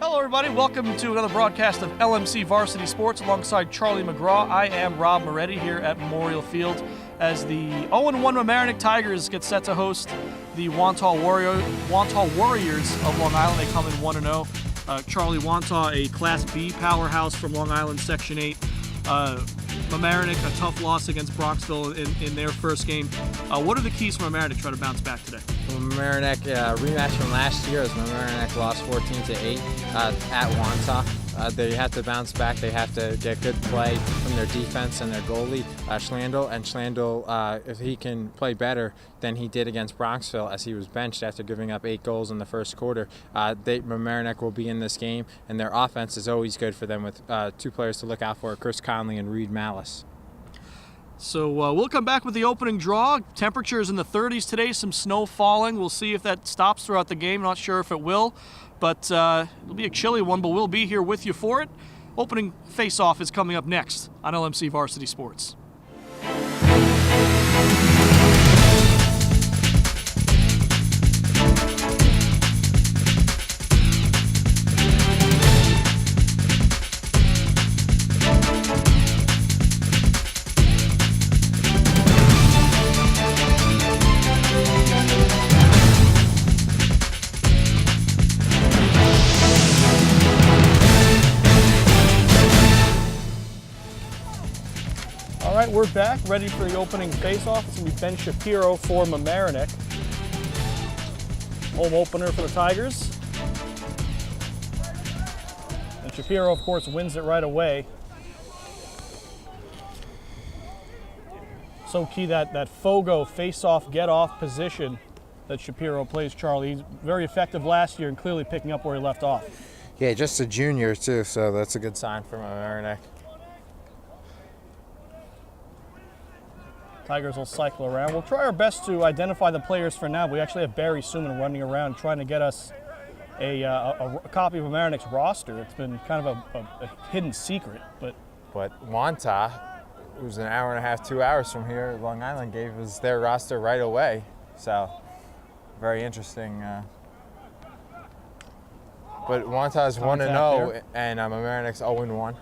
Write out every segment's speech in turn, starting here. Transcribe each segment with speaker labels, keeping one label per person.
Speaker 1: Hello, everybody. Welcome to another broadcast of LMC Varsity Sports alongside Charlie McGraw. I am Rob Moretti here at Memorial Field as the 0-1 Mamaroneck Tigers get set to host the Wantagh Warriors of Long Island. They come in 1-0. Charlie, Wantagh, a Class B powerhouse from Long Island, Section 8. Mamaroneck, a tough loss against Bronxville in their first game. What are the keys for Mamaroneck to try to bounce back today?
Speaker 2: Mamaroneck, rematch from last year as Mamaroneck lost 14-8 at Wantagh. They have to bounce back. They have to get good play from their defense and their goalie, Schlandl. And Schlandl, if he can play better than he did against Bronxville as he was benched after giving up 8 goals in the first quarter, Mamaroneck will be in this game, and their offense is always good for them with 2 players to look out for, Chris Conley and Reed Malice.
Speaker 1: So we'll come back with the opening draw. Temperatures in the 30s today, some snow falling. We'll see if that stops throughout the game. Not sure if it will, but it'll be a chilly one, but we'll be here with you for it. Opening face-off is coming up next on LMC Varsity Sports. All right, we're back, ready for the opening face-off. It's going to be Ben Shapiro for Mamaroneck. Home opener for the Tigers. And Shapiro, of course, wins it right away. So key that Fogo face-off, get-off position that Shapiro plays, Charlie. He's very effective last year and clearly picking up where he left off.
Speaker 2: Yeah, just a junior, too, so that's a good sign for Mamaroneck.
Speaker 1: Tigers will cycle around. We'll try our best to identify the players for now. We actually have Barry Suman running around trying to get us a copy of Mamaroneck's roster. It's been kind of a hidden secret. But
Speaker 2: Wantagh, who's an hour and a half, 2 hours from here, Long Island, gave us their roster right away. So, very interesting. But Wantagh's 1-0 and Mamaroneck's 0-1.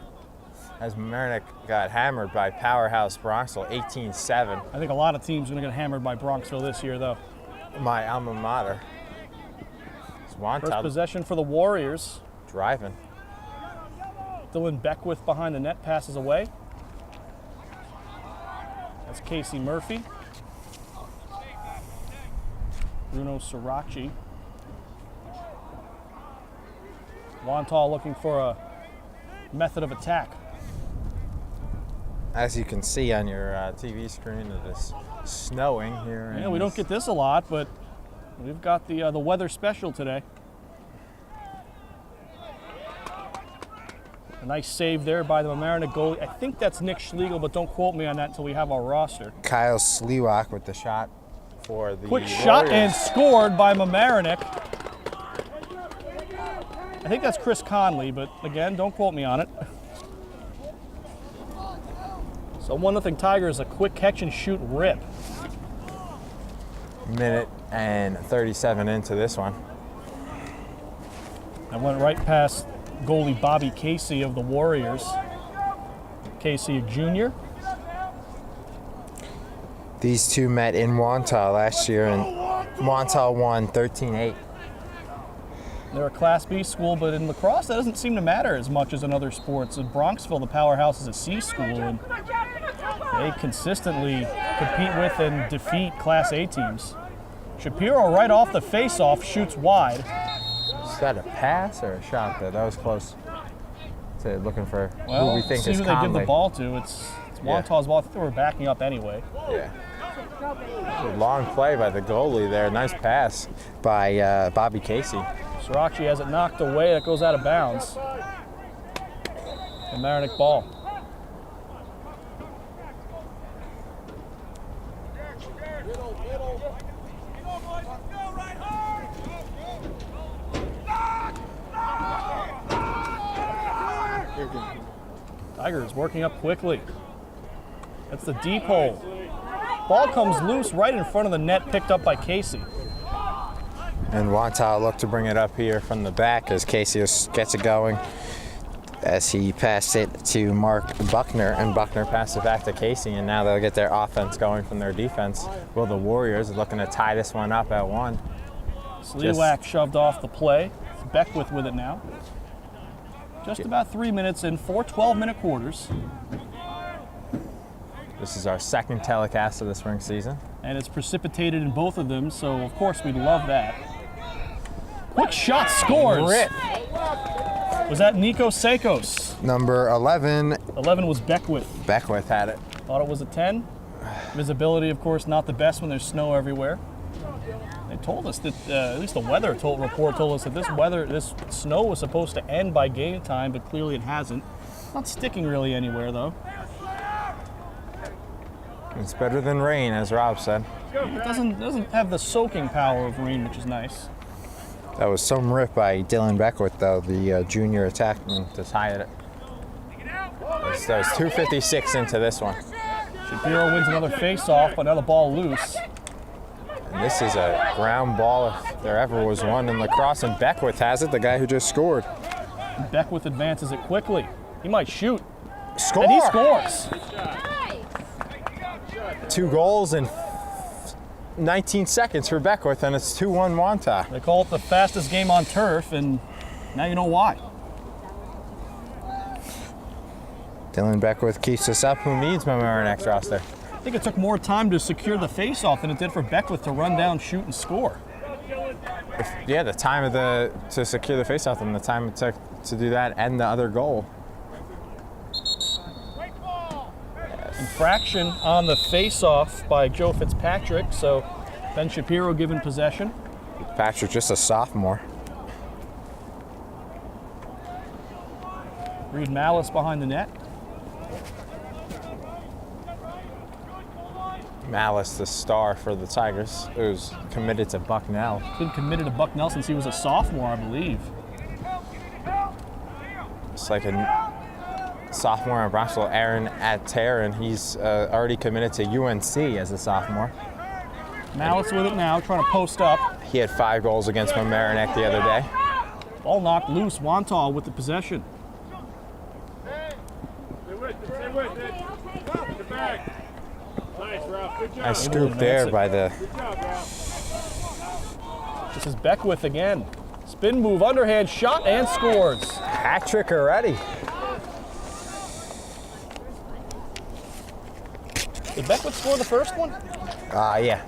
Speaker 2: As Mamaroneck got hammered by powerhouse Bronxville, 18-7.
Speaker 1: I think a lot of teams are going to get hammered by Bronxville this year, though.
Speaker 2: My alma mater.
Speaker 1: First possession for the Warriors.
Speaker 2: Driving.
Speaker 1: Dylan Beckwith behind the net, passes away. That's Casey Murphy. Bruno Sirachi. Wantagh looking for a method of attack.
Speaker 2: As you can see on your TV screen, it is snowing here.
Speaker 1: Yeah, we don't get this a lot, but we've got the weather special today. A nice save there by the Mamaroneck goalie. I think that's Nick Schlegel, but don't quote me on that until we have our roster.
Speaker 2: Kyle Sliwak with the shot for the
Speaker 1: quick
Speaker 2: Warriors.
Speaker 1: Shot and scored by Mamaroneck. I think that's Chris Conley, but again, don't quote me on it. So 1-0 Tigers, a quick catch and shoot rip.
Speaker 2: Minute and 37 into this one.
Speaker 1: I went right past goalie Bobby Casey of the Warriors. Casey, a junior.
Speaker 2: These two met in Wantagh last year, and Wantagh won 13-8.
Speaker 1: They're a Class B school, but in lacrosse, that doesn't seem to matter as much as in other sports. In Bronxville, the powerhouse is a C school, and they consistently compete with and defeat Class A teams. Shapiro, right off the face-off, shoots wide.
Speaker 2: Is that a pass or a shot there? That was close to looking for
Speaker 1: who
Speaker 2: we think
Speaker 1: see
Speaker 2: is
Speaker 1: who
Speaker 2: Conley.
Speaker 1: They give the ball to. It's Wantagh's ball. I think they were backing up anyway.
Speaker 2: Yeah. A long play by the goalie there. Nice pass by Bobby Casey.
Speaker 1: Sirachi has it knocked away. That goes out of bounds. Mamaroneck ball. Tigers working up quickly. That's the deep hole. Ball comes loose right in front of the net, picked up by Casey.
Speaker 2: And Wantagh looked to bring it up here from the back as Casey gets it going. As he passed it to Mark Buckner, and Buckner passed it back to Casey, and now they'll get their offense going from their defense. Well, the Warriors are looking to tie this one up at 1.
Speaker 1: Sliwak shoved off the play. It's Beckwith with it now. Just about 3 minutes in, 4 12-minute quarters.
Speaker 2: This is our second telecast of the spring season.
Speaker 1: And it's precipitated in both of them, so of course we'd love that. Quick shot scores!
Speaker 2: Rip.
Speaker 1: Was that Nico Sakos?
Speaker 2: Number 11.
Speaker 1: 11 was Beckwith.
Speaker 2: Beckwith had it.
Speaker 1: Thought it was a 10. Visibility, of course, not the best when there's snow everywhere. They told us that, at least the weather report told us that this snow was supposed to end by game time, but clearly it hasn't. Not sticking really anywhere, though.
Speaker 2: It's better than rain, as Rob said.
Speaker 1: It doesn't have the soaking power of rain, which is nice.
Speaker 2: That was some rip by Dylan Beckwith, though, the junior attackman, to tie it. There's 2:56 into this one.
Speaker 1: Shapiro wins another face-off, but now the ball loose.
Speaker 2: And this is a ground ball if there ever was one in lacrosse, and Beckwith has it, the guy who just scored.
Speaker 1: Beckwith advances it quickly. He might shoot.
Speaker 2: Score!
Speaker 1: And he scores.
Speaker 2: 2 goals in 19 seconds for Beckwith, and it's 2-1 Wantagh.
Speaker 1: They call it the fastest game on turf, and now you know why.
Speaker 2: Dylan Beckwith keeps us up. Who needs Mamaroneck's roster?
Speaker 1: I think it took more time to secure the face-off than it did for Beckwith to run down, shoot, and score.
Speaker 2: Yeah, the time to secure the face-off and the time it took to do that and the other goal.
Speaker 1: Infraction on the face-off by Joe Fitzpatrick, so Ben Shapiro given possession.
Speaker 2: Patrick, just a sophomore.
Speaker 1: Reed Malice behind the net.
Speaker 2: Malice, the star for the Tigers, who's committed to Bucknell.
Speaker 1: Been committed to Bucknell since he was a sophomore, I believe.
Speaker 2: It's like a sophomore in Bronxville, Aaron Atter, and he's already committed to UNC as a sophomore.
Speaker 1: Malice with it now, trying to post up.
Speaker 2: He had 5 goals against Mamaroneck the other day.
Speaker 1: Ball knocked loose. Wantagh with the possession.
Speaker 2: Nice scoop there by the...
Speaker 1: This is Beckwith again. Spin move, underhand shot, and scores.
Speaker 2: Hat trick already.
Speaker 1: Did Beckwith score the first one?
Speaker 2: Yeah.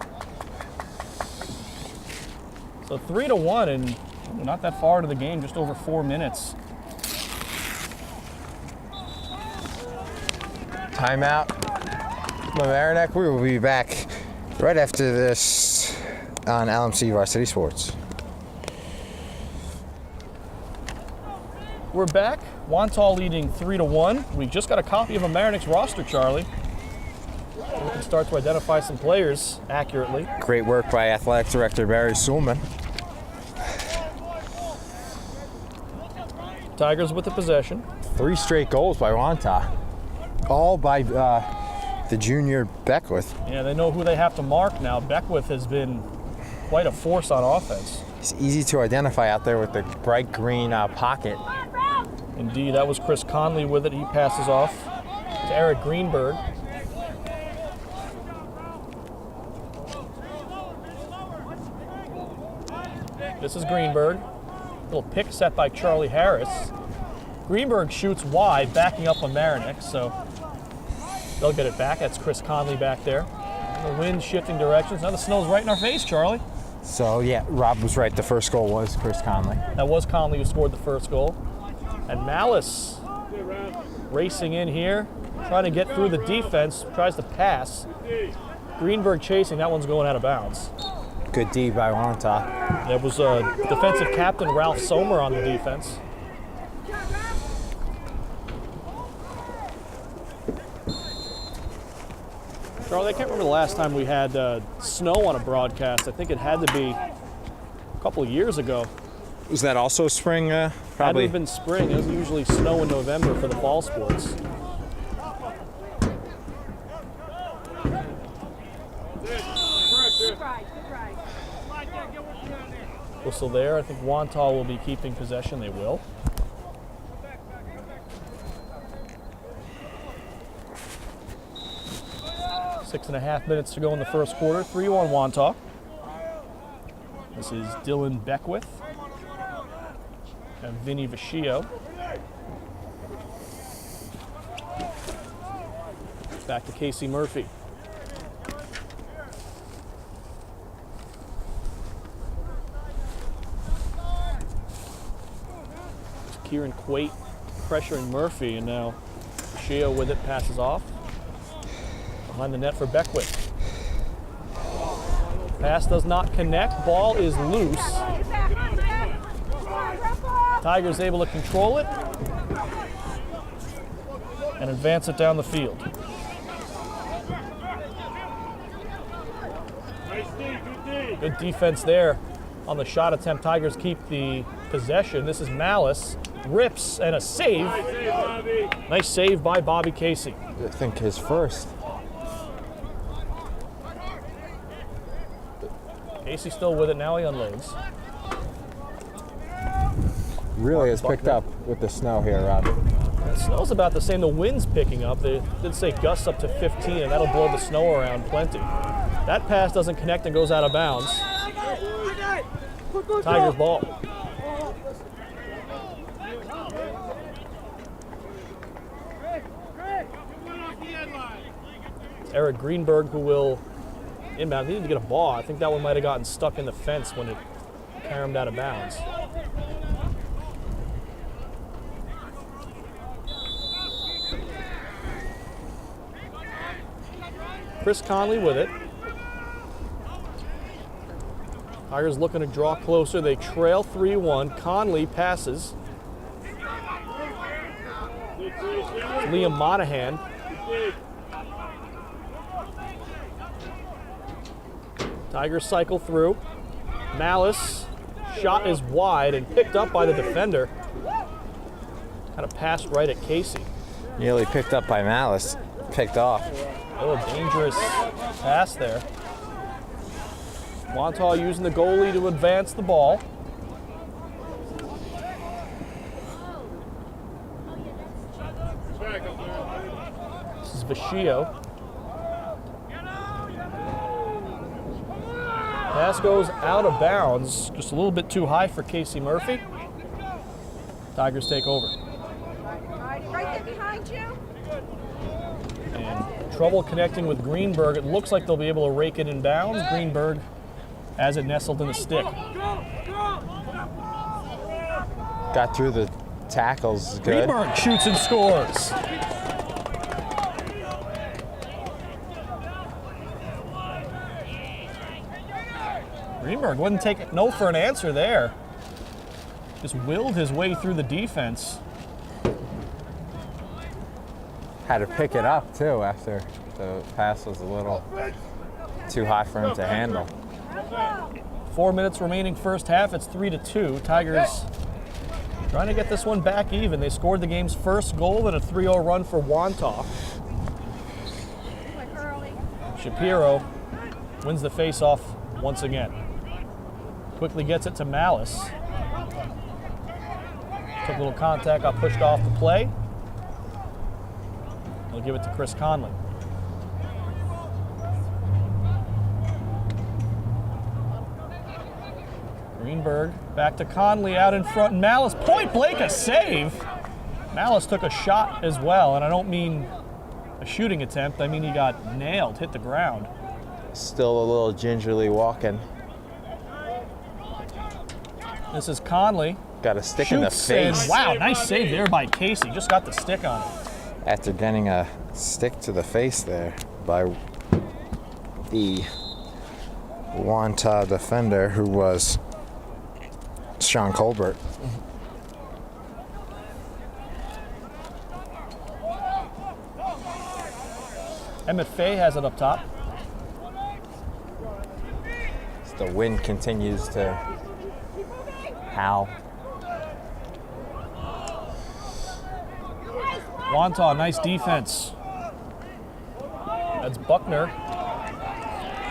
Speaker 1: So 3-1, and not that far into the game, just over 4 minutes.
Speaker 2: Timeout. Mamaroneck, we will be back right after this on LMC Varsity Sports.
Speaker 1: We're back. Wantagh leading 3-1. We just got a copy of Mamaroneck's roster, Charlie. We can start to identify some players accurately.
Speaker 2: Great work by Athletic Director Barry Sulman.
Speaker 1: Tigers with the possession.
Speaker 2: 3 straight goals by Wantagh. All by the junior Beckwith.
Speaker 1: Yeah, they know who they have to mark now. Beckwith has been quite a force on offense.
Speaker 2: It's easy to identify out there with the bright green pocket.
Speaker 1: Indeed, that was Chris Conley with it. He passes off to Eric Greenberg. This is Greenberg. Little pick set by Charlie Harris. Greenberg shoots wide, backing up on Mamaroneck, so they'll get it back. That's Chris Conley back there. The wind shifting directions. Now the snow's right in our face, Charlie.
Speaker 2: So, yeah, Rob was right. The first goal was Chris Conley.
Speaker 1: That was Conley who scored the first goal. And Malice racing in here, trying to get through the defense, tries to pass. Greenberg chasing, that one's going out of bounds.
Speaker 2: Good D by Wantagh.
Speaker 1: There was defensive captain Ralph Sommer on the defense. Charlie, I can't remember the last time we had snow on a broadcast. I think it had to be a couple of years ago.
Speaker 2: Was that also spring?
Speaker 1: Had to have been spring. It was usually snow in November for the fall sports. Whistle there. I think Wantagh will be keeping possession. They will. Six and a half minutes to go in the first quarter. 3-1 Wantagh. This is Dylan Beckwith and Vinny Vecchio. Back to Casey Murphy. Kieran Quate pressuring Murphy, and now Vecchio with it, passes off. Behind the net for Beckwith. Pass does not connect, ball is loose. Tigers able to control it and advance it down the field. Good defense there on the shot attempt. Tigers keep the possession. This is Malice. Rips and a save. Nice save by Bobby Casey.
Speaker 3: I think his first.
Speaker 1: Casey still with it. Now he unloads.
Speaker 3: Really has picked up with the snow here, Rob.
Speaker 1: The snow's about the same. The wind's picking up. They did say gusts up to 15, and that'll blow the snow around plenty. That pass doesn't connect and goes out of bounds. Tigers ball. It's Eric Greenberg who will inbound. He needed to get a ball. I think that one might have gotten stuck in the fence when it caromed out of bounds. Chris Conley with it. Tigers looking to draw closer. They trail 3-1. Conley passes. Liam Monahan. Tigers cycle through. Malice. Shot is wide and picked up by the defender. Kind of passed right at Casey.
Speaker 3: Nearly picked up by Malice. Picked off.
Speaker 1: Oh, a dangerous pass there. Wantagh using the goalie to advance the ball. This is Vecchio. Pass goes out of bounds, just a little bit too high for Casey Murphy. Tigers take over.
Speaker 4: Right there behind you.
Speaker 1: And trouble connecting with Greenberg. It looks like they'll be able to rake it in bounds. Greenberg has it nestled in the stick.
Speaker 3: Got through the tackles. Good.
Speaker 1: Greenberg shoots and scores. Greenberg wouldn't take no for an answer there. Just willed his way through the defense.
Speaker 3: Had to pick it up too after the pass was a little too high for him to handle.
Speaker 1: 4 minutes remaining first half. It's 3-2. Tigers trying to get this one back even. They scored the game's first goal and a 3-0 run for Wantagh. Shapiro wins the face-off once again. Quickly gets it to Malice. Took a little contact, got pushed off the play. They'll give it to Chris Conley. Greenberg back to Conley out in front. Malice, point blank, a save. Malice took a shot as well, and I don't mean a shooting attempt. I mean he got nailed, hit the ground.
Speaker 3: Still a little gingerly walking.
Speaker 1: This is Conley.
Speaker 3: Got a stick in the
Speaker 1: Shoots
Speaker 3: face.
Speaker 1: and wow, nice save there by Casey. Just got the stick on it.
Speaker 3: After getting a stick to the face there by the Wantagh defender, who was Sean Colbert.
Speaker 1: Emmett Fay has it up top.
Speaker 3: The wind continues to howl.
Speaker 1: Wantagh, nice defense. That's Buckner.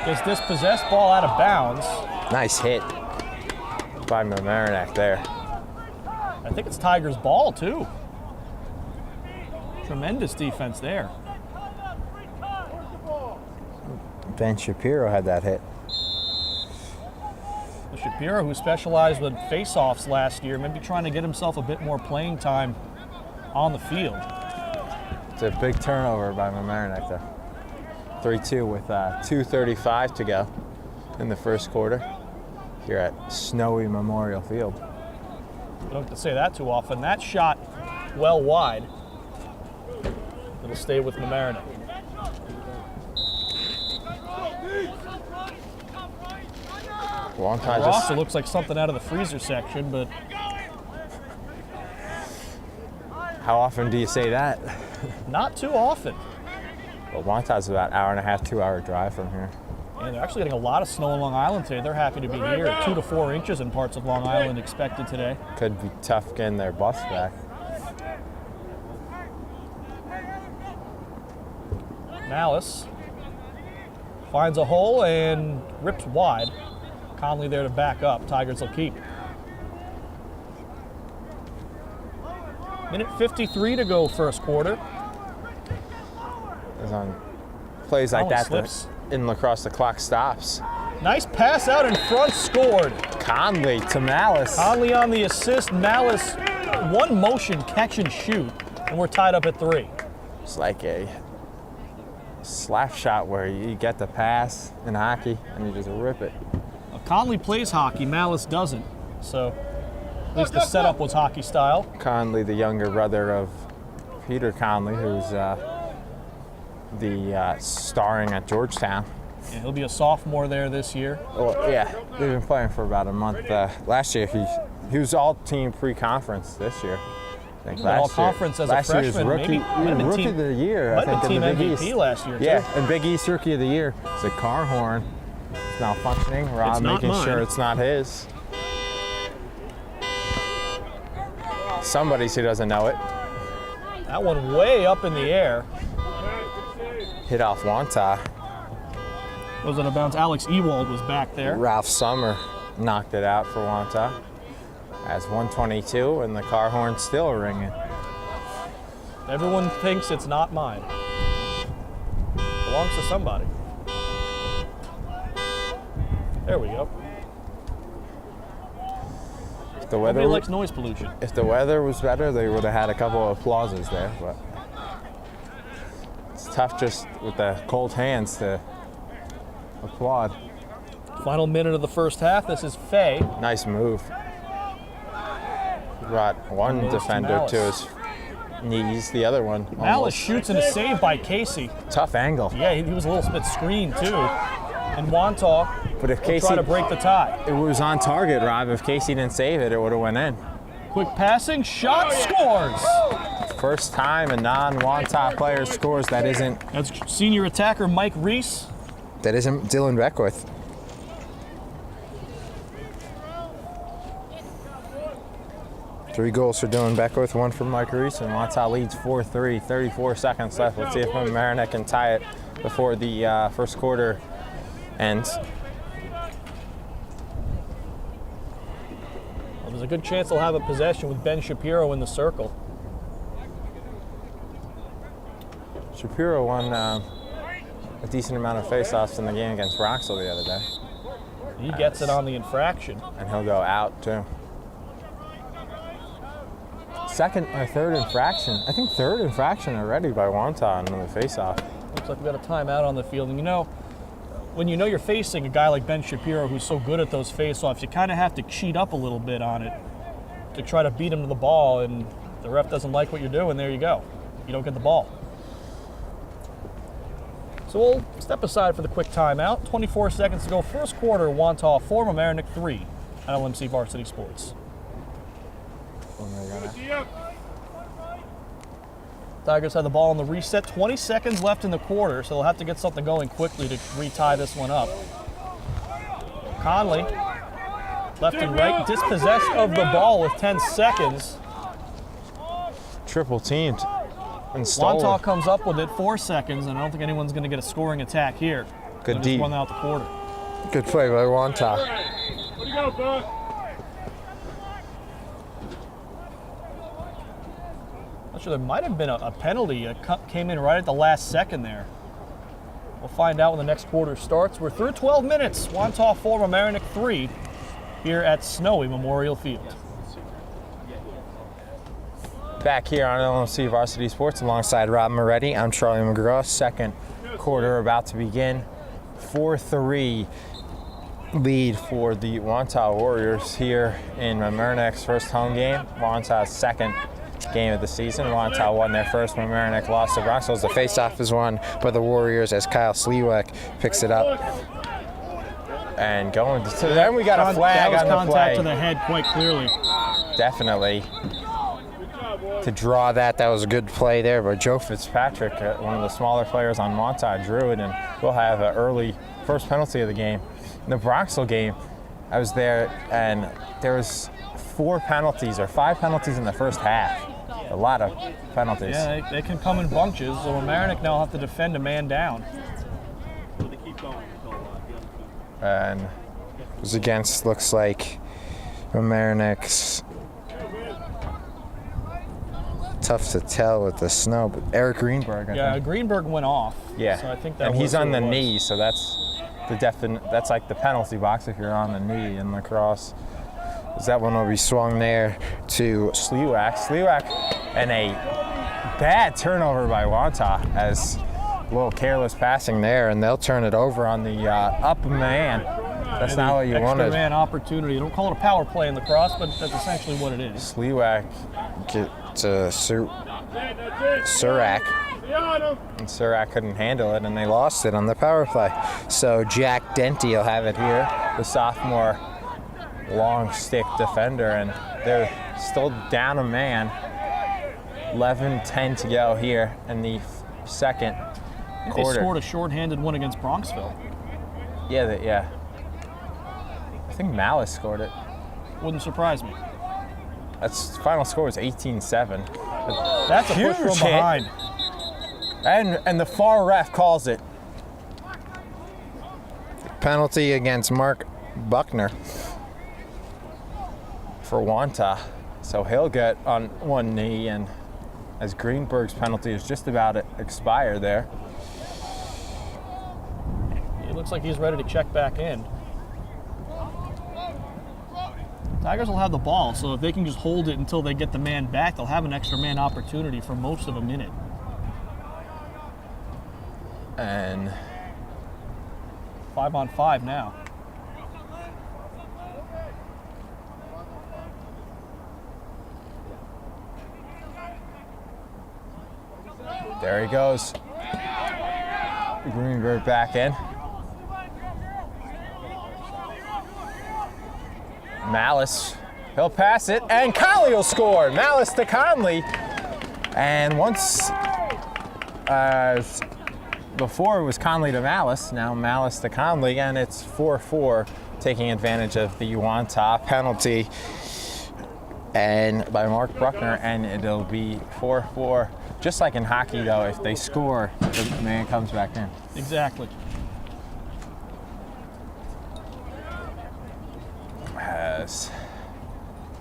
Speaker 1: Gets dispossessed, ball out of bounds.
Speaker 3: Nice hit. by Mamaroneck there.
Speaker 1: I think it's Tigers' ball, too. Tremendous defense there.
Speaker 3: Ben Shapiro had that hit.
Speaker 1: Shapiro, who specialized with face-offs last year, maybe trying to get himself a bit more playing time on the field.
Speaker 3: It's a big turnover by Mamaroneck there. 3-2 with 2:35 to go in the first quarter here at snowy Memorial Field.
Speaker 1: You don't have to say that too often. That shot well wide. It'll stay with Mamaroneck.
Speaker 3: Wantagh
Speaker 1: Also looks like something out of the freezer section, but
Speaker 3: how often do you say that?
Speaker 1: not too often.
Speaker 3: Well, Wantagh's about an hour and a half, 2 hour drive from here.
Speaker 1: And they're actually getting a lot of snow in Long Island today. They're happy to be here. 2 to 4 inches in parts of Long Island expected today.
Speaker 3: Could be tough getting their bus back.
Speaker 1: Malice finds a hole and rips wide. Conley there to back up. Tigers will keep. Minute 53 to go first quarter.
Speaker 3: It's on plays like that
Speaker 1: slips.
Speaker 3: In lacrosse, the clock stops.
Speaker 1: Nice pass out in front, scored.
Speaker 3: Conley to Malice.
Speaker 1: Conley on the assist. Malice, one motion, catch and shoot, and we're tied up at 3.
Speaker 3: It's like a slap shot where you get the pass in hockey and you just rip it.
Speaker 1: Conley plays hockey, Malice doesn't, so at least the setup was hockey style.
Speaker 3: Conley, the younger brother of Peter Conley, who's starring at Georgetown.
Speaker 1: Yeah, he'll be a sophomore there this year.
Speaker 3: Well, yeah, they've been playing for about a month. Last year, he was all-team pre-conference this year. I think
Speaker 1: all conference as a freshman,
Speaker 3: rookie,
Speaker 1: maybe.
Speaker 3: Rookie of the year, I think,
Speaker 1: team
Speaker 3: in the Big
Speaker 1: MVP
Speaker 3: East.
Speaker 1: last year,
Speaker 3: Yeah,
Speaker 1: too.
Speaker 3: and Big East Rookie of the Year. It's a car horn. It's malfunctioning. Rob
Speaker 1: It's not
Speaker 3: making
Speaker 1: mine.
Speaker 3: sure it's not his. Somebody who doesn't know it.
Speaker 1: That one way up in the air.
Speaker 3: Hit off Wantagh.
Speaker 1: Goes out of bounds. Alex Ewald was back there.
Speaker 3: Ralph Summer knocked it out for Wantagh. As 1:22 and the car horn's still ringing.
Speaker 1: Everyone thinks it's not mine. Belongs to somebody. There we go.
Speaker 3: If the
Speaker 1: Nobody
Speaker 3: weather
Speaker 1: likes noise pollution.
Speaker 3: If the weather was better, they would have had a couple of applauses there, but it's tough just with the cold hands to applaud.
Speaker 1: Final minute of the first half. This is Fay.
Speaker 3: Nice move. He brought one
Speaker 1: Goes to
Speaker 3: defender
Speaker 1: Malice.
Speaker 3: to his knees, the other one
Speaker 1: Malice
Speaker 3: almost.
Speaker 1: shoots and a save by Casey.
Speaker 3: Tough angle.
Speaker 1: Yeah, he was a little bit screened too. And Wantagh
Speaker 3: But if
Speaker 1: will
Speaker 3: Casey,
Speaker 1: try to break the tie.
Speaker 3: it was on target, Rob. If Casey didn't save it, it would have went in.
Speaker 1: Quick passing, shot, scores.
Speaker 3: First time a non-Wantagh player scores that isn't
Speaker 1: That's senior attacker Mike Reese.
Speaker 3: Dylan Beckwith. Three goals for Dylan Beckwith, one for Mike Reese, and Wantagh leads 4-3, 34 seconds left. Let's see if Mamaroneck can tie it before the first quarter ends.
Speaker 1: Well, there's a good chance they'll have a possession with Ben Shapiro in the circle.
Speaker 3: Shapiro won a decent amount of face-offs in the game against Roxel the other day.
Speaker 1: He gets it on the infraction.
Speaker 3: And he'll go out, too. Second or third infraction. I think third infraction already by Wantagh on the face-off.
Speaker 1: Looks like we got a timeout on the field. And you know, when you know you're facing a guy like Ben Shapiro who's so good at those face-offs, you kind of have to cheat up a little bit on it to try to beat him to the ball. And the ref doesn't like what you're doing, there you go. You don't get the ball. So we'll step aside for the quick timeout. 24 seconds to go. First quarter, Wantagh 4, Mamaroneck 3 at LMC Varsity Sports. Tigers have the ball on the reset. 20 seconds left in the quarter, so they'll have to get something going quickly to retie this one up. Conley, left and right, dispossessed of the ball with 10 seconds.
Speaker 3: Triple teamed and stolen.
Speaker 1: Wantagh comes up with it, 4 seconds, and I don't think anyone's going to get a scoring attack here.
Speaker 3: Good
Speaker 1: They'll
Speaker 3: D.
Speaker 1: just run out the quarter.
Speaker 3: Good play by Wantagh.
Speaker 1: Not sure, there might have been a penalty. It came in right at the last second there. We'll find out when the next quarter starts. We're through 12 minutes. Wantagh 4, Mamaroneck 3 here at snowy Memorial Field.
Speaker 3: Back here on LMC Varsity Sports alongside Rob Moretti, I'm Charlie McGraw. Second quarter about to begin. 4-3 lead for the Wantagh Warriors here in Mamaroneck's first home game. Wantagh's second game of the season. Wantagh won their first. Mamaroneck lost to Bronx. The face-off is won by the Warriors as Kyle Slewick picks it up. And going to then we got a flag on the play.
Speaker 1: Contact to the head quite clearly.
Speaker 3: Definitely. To draw that was a good play there, but Joe Fitzpatrick, one of the smaller players on Wantagh, drew it, and we'll have an early first penalty of the game. In the Bronxville game, I was there, and there was 5 penalties in the first half. A lot of penalties.
Speaker 1: Yeah, they can come in bunches, so Mamaroneck now have to defend a man down.
Speaker 3: And it was against, looks like, Mamaroneck's. Tough to tell with the snow, but Eric Greenberg. I think.
Speaker 1: Greenberg went off.
Speaker 3: Yeah,
Speaker 1: so I think that
Speaker 3: and he's on the knee, so that's that's like the penalty box if you're on the knee in lacrosse. That one will be swung there to Slewick. Slewick, and a bad turnover by Wantagh as a little careless passing there, and they'll turn it over on the up man. That's not what you wanted.
Speaker 1: Extra man opportunity. Don't call it a power play in lacrosse, but that's essentially what it is.
Speaker 3: Slewick get to Surak, and Surak couldn't handle it, and they lost it on the power play. So Jack Denty will have it here, the sophomore long stick defender, and they're still down a man. 11-10 to go here in the second quarter.
Speaker 1: They scored a shorthanded one against Bronxville.
Speaker 3: Yeah. I think Malice scored it.
Speaker 1: Wouldn't surprise me.
Speaker 3: That's final score was 18-7.
Speaker 1: That's a push from behind.
Speaker 3: And the far ref calls it. Penalty against Mark Buckner for Wantagh. So he'll get on one knee, and as Greenberg's penalty is just about to expire there.
Speaker 1: It looks like he's ready to check back in. Tigers will have the ball, so if they can just hold it until they get the man back, they'll have an extra man opportunity for most of a minute.
Speaker 3: And
Speaker 1: 5-on-5 now.
Speaker 3: there he goes. Greenberg back in. Malice, he'll pass it, and Conley will score. Malice to Conley. And once, before it was Conley to Malice, now Malice to Conley, and it's 4-4, taking advantage of the Wantagh penalty and by Mark Bruckner, and it'll be 4-4. Just like in hockey, though, if they score, the man comes back in.
Speaker 1: Exactly.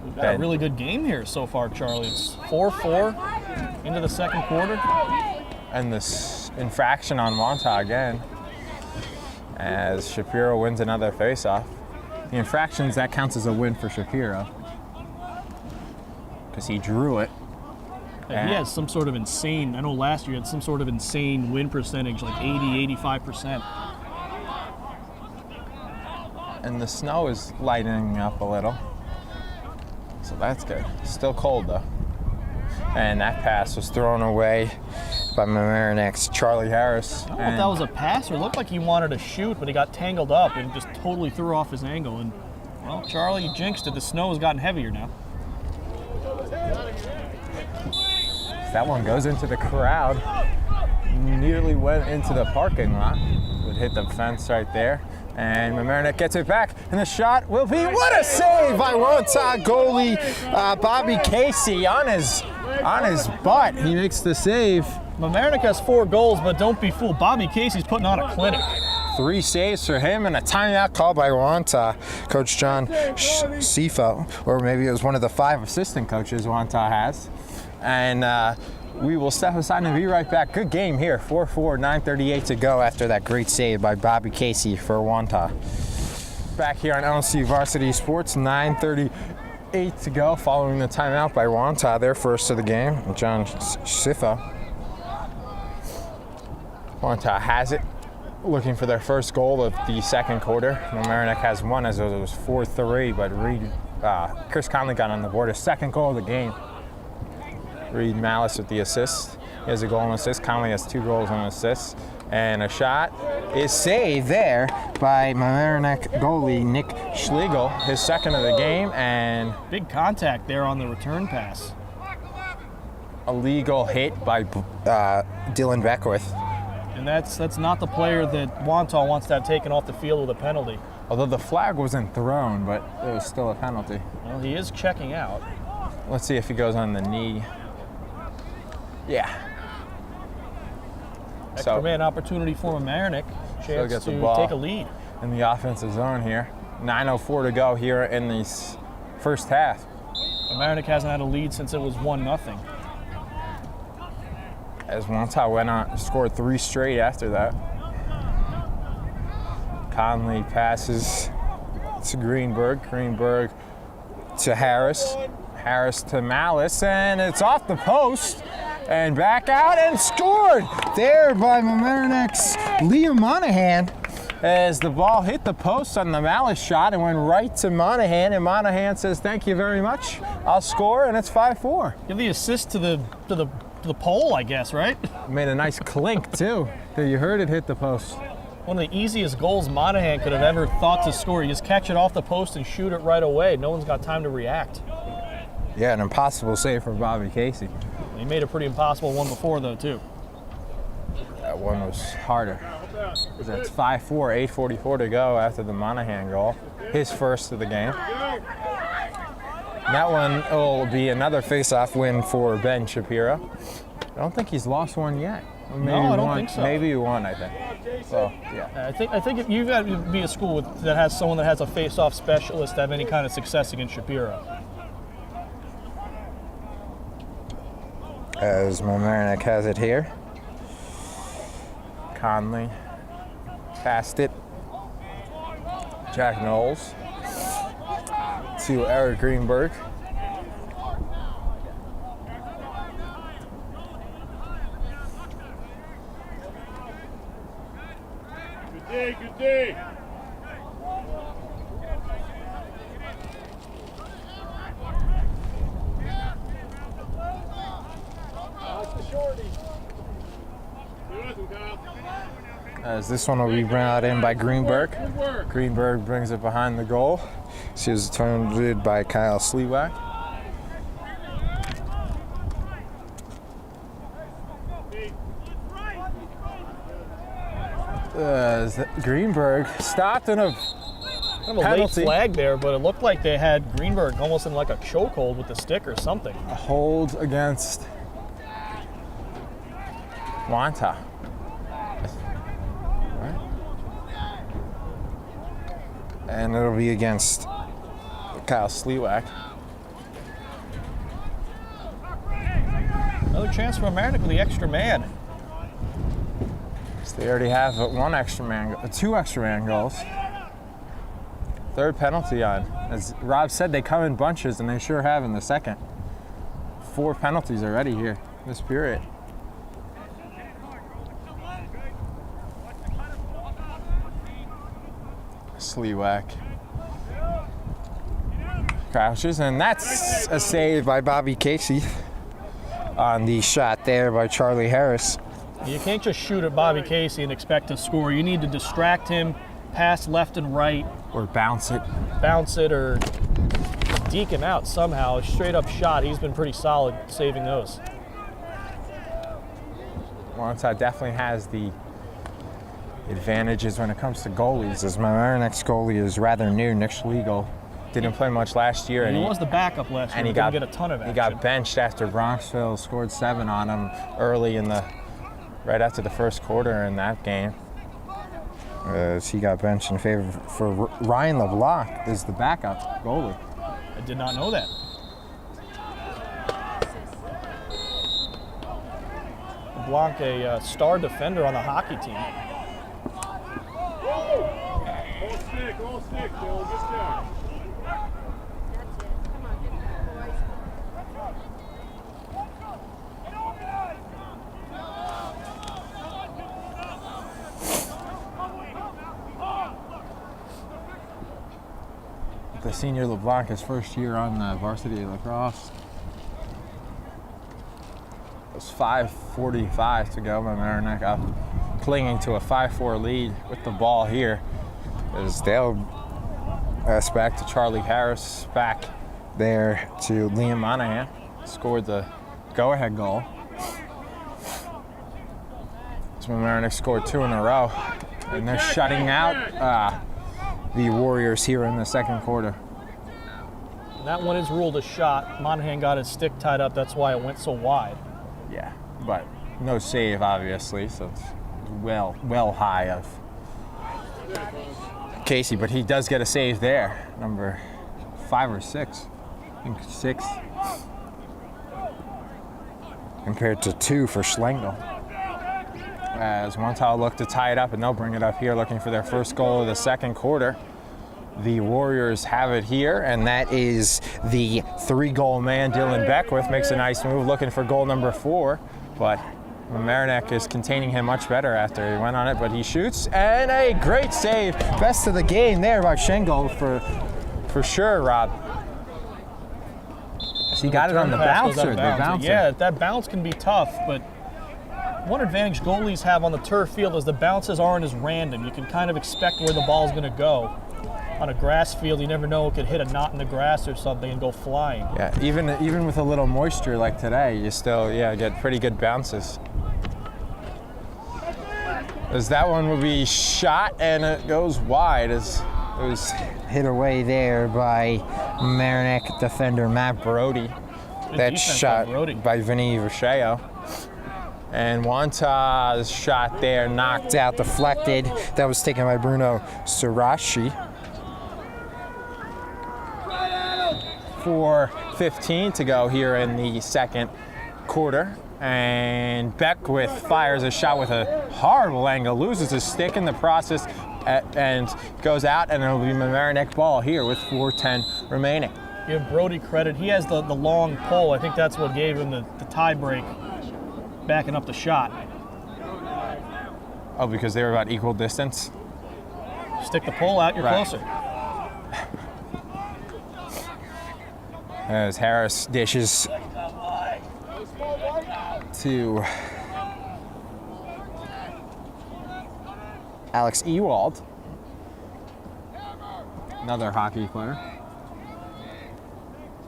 Speaker 1: We've got a really good game here so far, Charlie. It's 4-4 into the second quarter.
Speaker 3: And this infraction on Wantagh again, as Shapiro wins another faceoff. The infractions, that counts as a win for Shapiro, because he drew it.
Speaker 1: And he has some sort of insane, I know last year he had some sort of insane win percentage, like 80-85%.
Speaker 3: And the snow is lightening up a little, so that's good. Still cold though. And that pass was thrown away by Mamaroneck's Charlie Harris.
Speaker 1: I don't know if that was a pass or it looked like he wanted to shoot, but he got tangled up and just totally threw off his angle. And, well, Charlie, you jinxed it. The snow has gotten heavier now.
Speaker 3: That one goes into the crowd. Nearly went into the parking lot. Would hit the fence right there. And Mamaroneck gets it back, and the shot will be, what a save by Wantagh goalie Bobby Casey on his butt. He makes the save.
Speaker 1: Mamaroneck has 4 goals, but don't be fooled. Bobby Casey's putting on a clinic.
Speaker 3: 3 saves for him and a timeout called by Wantagh. Coach John Sifo, or maybe it was one of the 5 assistant coaches Wantagh has. And we will step aside and be right back. Good game here, 4-4, 9:38 to go after that great save by Bobby Casey for Wantagh. Back here on LMC Varsity Sports, 9:38 to go following the timeout by Wantagh, their first of the game. John Sifo. Wantagh has it, looking for their first goal of the second quarter. Mamaroneck has one as it was 4-3, but Chris Conley got on the board, his second goal of the game. Reed Malice with the assist. He has a goal and assist. Conley has 2 goals and assists. And a shot is saved there by Mamaroneck goalie Nick Schlegel, his second of the game, and
Speaker 1: big contact there on the return pass.
Speaker 3: A legal hit by Dylan Beckwith.
Speaker 1: And that's not the player that Wantagh wants to have taken off the field with a penalty.
Speaker 3: Although the flag wasn't thrown, but it was still a penalty.
Speaker 1: Well, he is checking out.
Speaker 3: Let's see if he goes on the knee. Yeah.
Speaker 1: Extra man opportunity for Mamaroneck. Chance
Speaker 3: gets
Speaker 1: to
Speaker 3: the ball
Speaker 1: take a lead.
Speaker 3: In the offensive zone here. 9:04 to go here in the first half.
Speaker 1: Mamaroneck hasn't had a lead since it was 1-0.
Speaker 3: As Wantagh went on, scored 3 straight after that. Conley passes to Greenberg. Greenberg to Harris. Harris to Malice, and it's off the post. And back out and scored there by Mamaroneck's Liam Monahan as the ball hit the post on the Malice shot and went right to Monahan, and Monahan says, "Thank you very much. I'll score," and it's 5-4.
Speaker 1: Give the assist to the pole, I guess, right?
Speaker 3: Made a nice clink too. You heard it hit the post.
Speaker 1: One of the easiest goals Monahan could have ever thought to score. You just catch it off the post and shoot it right away. No one's got time to react.
Speaker 3: Yeah, an impossible save for Bobby Casey.
Speaker 1: He made a pretty impossible one before, though, too.
Speaker 3: That one was harder. That's 5-4, 8:44 to go after the Monahan goal. His first of the game. That one will be another face-off win for Ben Shapiro. I don't think he's lost one yet. Maybe
Speaker 1: no, I don't think so.
Speaker 3: Maybe one, I think. So, yeah.
Speaker 1: I think if you've got to be a school that has someone that has a face-off specialist to have any kind of success against Shapiro.
Speaker 3: As Mamaroneck has it here. Conley passed it. Jack Knowles to Eric Greenberg.
Speaker 5: Good day.
Speaker 3: As this one will be brought in by Greenberg. Greenberg brings it behind the goal. She was turned by Kyle Sleewack. Greenberg stopped in a
Speaker 1: kind of a late flag there, but it looked like they had Greenberg almost in like a chokehold with the stick or something.
Speaker 3: A hold against Wantagh. And it'll be against Kyle Sleewack.
Speaker 1: Another chance for Mamaroneck with the extra man.
Speaker 3: So they already have two extra man goals. Third penalty on. As Rob said, they come in bunches, and they sure have in the second. 4 penalties already here this period. Sleewack crouches, and that's a save by Bobby Casey on the shot there by Charlie Harris.
Speaker 1: You can't just shoot at Bobby Casey and expect to score. You need to distract him, pass left and right.
Speaker 3: Or bounce it.
Speaker 1: Or deke him out somehow. A straight up shot. He's been pretty solid saving those.
Speaker 3: Wantagh definitely has the advantages when it comes to goalies, as Mamaroneck's goalie is rather new. Nick Schlegel didn't play much last year.
Speaker 1: And he was the backup last year,
Speaker 3: and he
Speaker 1: didn't get a ton of action.
Speaker 3: He got benched after Bronxville scored 7 on him early right after the first quarter in that game. as he got benched in favor for Ryan LeBlanc is the backup goalie.
Speaker 1: I did not know that. LeBlanc, a star defender on the hockey team.
Speaker 5: All stick, Bill. Get down.
Speaker 4: That's it. Come on, get that,
Speaker 3: The senior LeBlanc, his first year on the varsity Lacrosse. It was 5:45 to go. Mamaroneck up, clinging to a 5-4 lead with the ball here. As they'll pass back to Charlie Harris, back there to Liam Monahan, scored the go-ahead goal. So Mamaroneck scored 2 in a row, and they're shutting out the Warriors here in the second quarter.
Speaker 1: That one is ruled a shot. Monahan got his stick tied up. That's why it went so wide.
Speaker 3: Yeah, but no save, obviously, so it's well high of Casey, but he does get a save there, number 5 or 6. I think 6. Compared to 2 for Schlegel. As Wantagh look to tie it up, and they'll bring it up here looking for their first goal of the second quarter. The Warriors have it here, and that is the 3-goal man, Dylan Beckwith, makes a nice move looking for goal number 4, but Mamaroneck is containing him much better after he went on it, but he shoots, and a great save. Best of the game there by Schlegel for sure, Rob. He got it on the bouncer.
Speaker 1: Yeah, that bounce can be tough, but one advantage goalies have on the turf field is the bounces aren't as random. You can kind of expect where the ball's going to go. On a grass field, you never know, it could hit a knot in the grass or something and go flying.
Speaker 3: Yeah, even with a little moisture like today, you still get pretty good bounces. As that one will be shot and it goes wide as it was hit away there by Mamaroneck defender Matt Brody. That's shot by Vinny Versheo. And Wantagh's shot there knocked out, deflected. That was taken by Bruno Sarashi. 4:15 to go here in the second quarter. And Beckwith fires a shot with a horrible angle, loses his stick in the process, and goes out, and it'll be Mamaroneck ball here with 4:10 remaining.
Speaker 1: Give Brody credit. He has the long pole. I think that's what gave him the tie break, backing up the shot.
Speaker 3: Oh, because they were about equal distance?
Speaker 1: Stick the pole out, you're closer.
Speaker 3: As Harris dishes to Alex Ewald, another hockey player.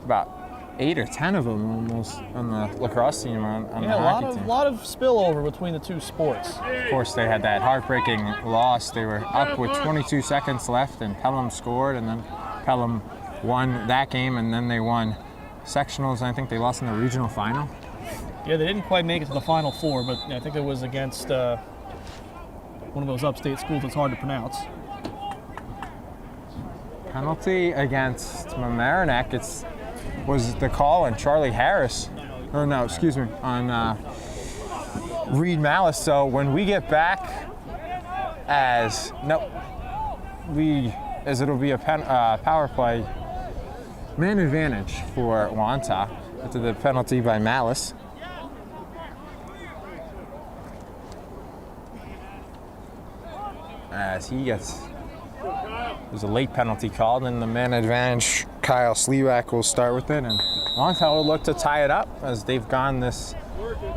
Speaker 3: About 8 or 10 of them almost on the lacrosse team on the hockey team.
Speaker 1: A lot of spillover between the two sports.
Speaker 3: Of course, they had that heartbreaking loss. They were up with 22 seconds left, and Pelham scored, and then Pelham won that game, and then they won sectionals, and I think they lost in the regional final.
Speaker 1: Yeah, they didn't quite make it to the Final Four, but I think it was against one of those upstate schools that's hard to pronounce. Penalty
Speaker 3: against Mamaroneck. Was the call on Charlie Harris, or no, excuse me, on Reed Malice. So when we get back, it'll be a power play man advantage for Wantagh after the penalty by Malice. As there's a late penalty called, and the man advantage, Kyle Sleewack, will start with it, and Wantagh will look to tie it up as they've gone this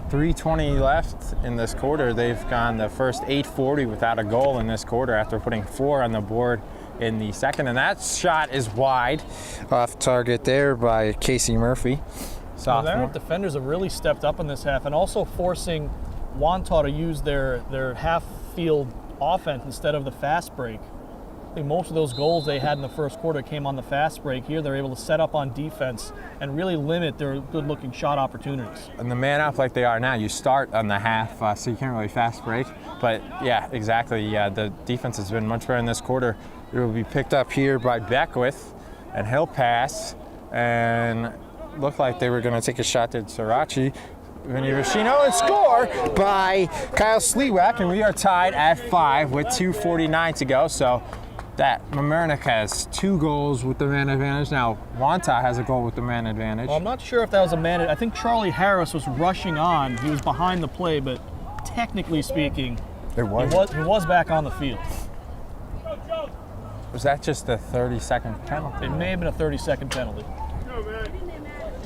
Speaker 3: 3:20 left in this quarter. They've gone the first 8:40 without a goal in this quarter after putting 4 on the board in the second, and that shot is wide off target there by Casey Murphy.
Speaker 1: Well, defenders have really stepped up in this half, and also forcing Wantagh to use their half-field offense instead of the fast break. I think most of those goals they had in the first quarter came on the fast break. Here they're able to set up on defense and really limit their good-looking shot opportunities.
Speaker 3: And the man up like they are now, you start on the half, so you can't really fast break. But yeah, exactly. Yeah, the defense has been much better in this quarter. It will be picked up here by Beckwith, and he'll pass. And looked like they were going to take a shot at Srirachi. Vinny Rashino, and score by Kyle Sleewack, and we are tied at 5 with 2:49 to go. So that Mamaroneck has 2 goals with the man advantage. Now Wantagh has a goal with the man advantage.
Speaker 1: Well, I'm not sure if that was a man. I think Charlie Harris was rushing on. He was behind the play, but technically speaking, he was back on the field.
Speaker 3: Was that just a 30-second penalty?
Speaker 1: It may have been a 30-second penalty.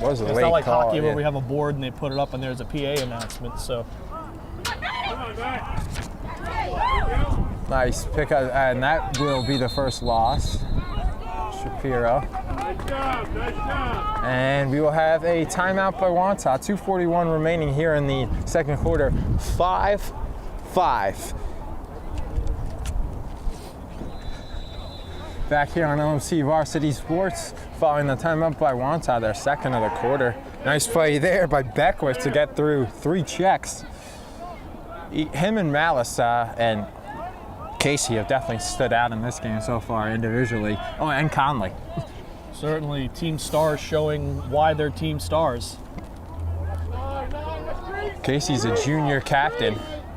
Speaker 3: It was a
Speaker 1: It's
Speaker 3: late
Speaker 1: not like
Speaker 3: call,
Speaker 1: hockey where
Speaker 3: yeah.
Speaker 1: we have a board and they put it up and there's a PA announcement. So
Speaker 3: Nice pick up, and that will be the first loss. Shapiro.
Speaker 5: Nice job.
Speaker 3: And we will have a timeout by Wantagh. 2:41 remaining here in the second quarter. 5-5. Back here on LMC Varsity Sports, following the timeout by Wantagh, their second of the quarter. Nice play there by Beckwith to get through 3 checks. Him and Malice and Casey have definitely stood out in this game so far individually. Oh, and Conley.
Speaker 1: certainly team stars showing why they're team stars.
Speaker 3: Casey's a junior captain,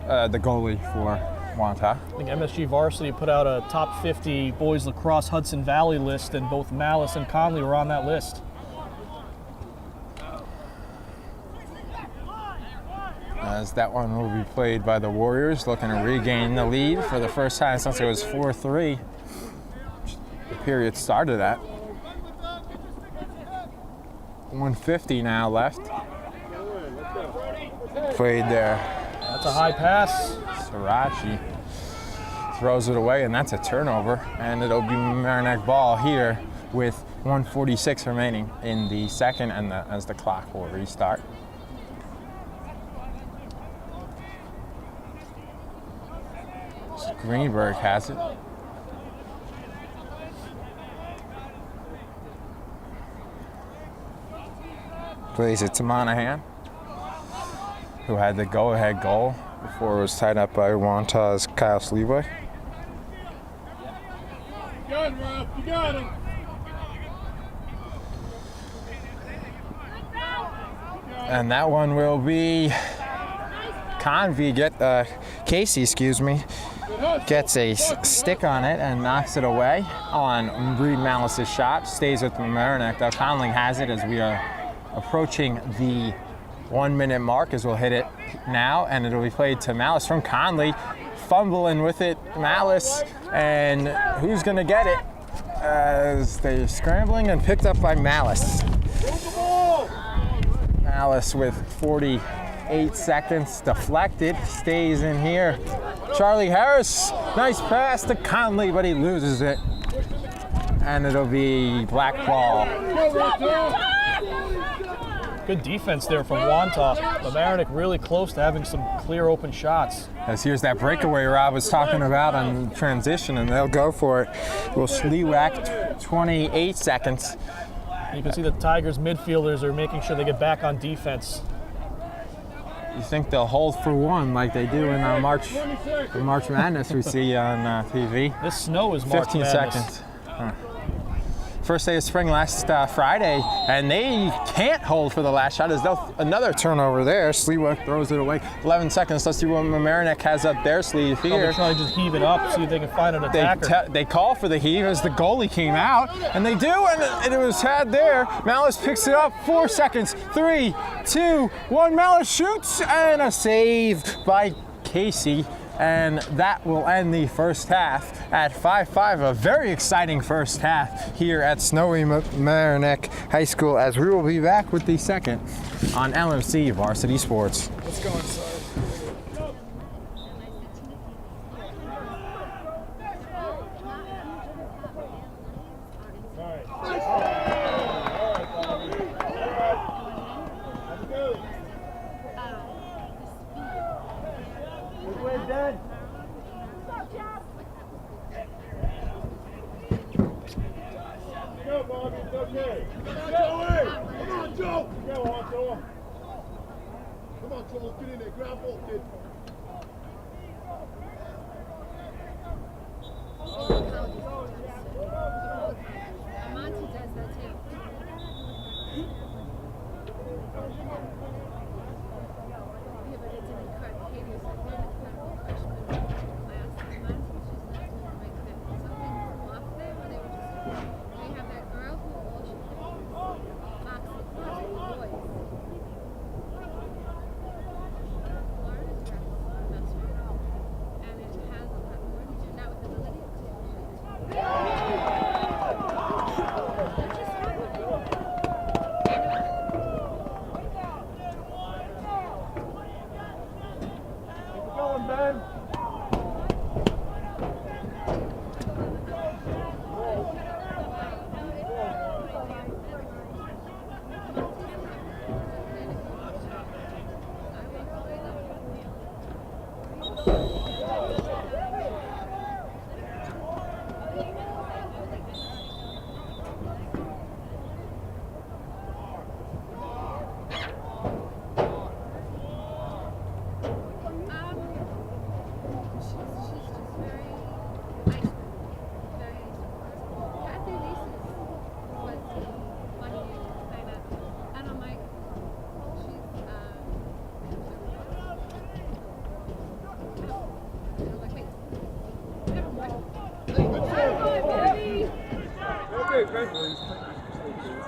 Speaker 3: the goalie for Wantagh.
Speaker 1: I think MSG Varsity put out a top 50 boys lacrosse Hudson Valley list, and both Malice and Conley were on that list.
Speaker 3: As that one will be played by the Warriors, looking to regain the lead for the first time since it was 4-3. The period started at. 1:50 now left. Played there.
Speaker 1: That's a high pass.
Speaker 3: Srirachi throws it away, and that's a turnover. And it'll be Mamaroneck ball here with 1:46 remaining in the second, and as the clock will restart. Greenberg has it. Plays it to Monahan, who had the go-ahead goal before it was tied up by Wantagh's Kyle Sleewa.
Speaker 5: You got him, Ralph. You got him.
Speaker 3: And that one will be Casey, gets a stick on it and knocks it away on Reed Malice's shot. Stays with Mamaroneck, though. Conley has it as we are approaching the 1 minute mark, as we'll hit it now, and it'll be played to Malice from Conley. Fumbling with it, Malice, and who's gonna get it? As they're scrambling and picked up by Malice. Malice with 48 seconds deflected, stays in here. Charlie Harris, nice pass to Conley, but he loses it. And it'll be black ball.
Speaker 1: Good defense there from Wantagh. Mamaroneck really close to having some clear open shots.
Speaker 3: As here's that breakaway Rob was talking about on transition, and they'll go for it. Will Sleewack, 28 seconds.
Speaker 1: You can see the Tigers midfielders are making sure they get back on defense.
Speaker 3: You think they'll hold for one like they do in March Madness we see on TV?
Speaker 1: This snow is March
Speaker 3: 15
Speaker 1: Madness.
Speaker 3: seconds. First day of spring last Friday, and they can't hold for the last shot. As another turnover there. Sleewa throws it away. 11 seconds. Let's see what Mamaroneck has up their sleeve
Speaker 1: Oh, they're
Speaker 3: here.
Speaker 1: trying to just heave it up, see if they can find an attacker.
Speaker 3: They call for the heave as the goalie came out, and they do, and it was had there. Malice picks it up. 4 seconds. 3, 2, 1. Malice shoots, and a save by Casey. And that will end the first half at 5-5. A very exciting first half here at Snowy Mamaroneck High School, as we will be back with the second on LMC Varsity Sports.
Speaker 1: Let's go inside.
Speaker 5: on, Charles. Get in there. Grab ball, kid.
Speaker 4: Monty does that too. Yeah, but it didn't cut. Katie was like, no, it's not a freshman class. And Monty was just not doing like that. Something off there where they were just, they have that girl who all she did was box the boys. Florida's best friend. And it has a lot more to do, not with the Lydia too.
Speaker 5: Going, Ben.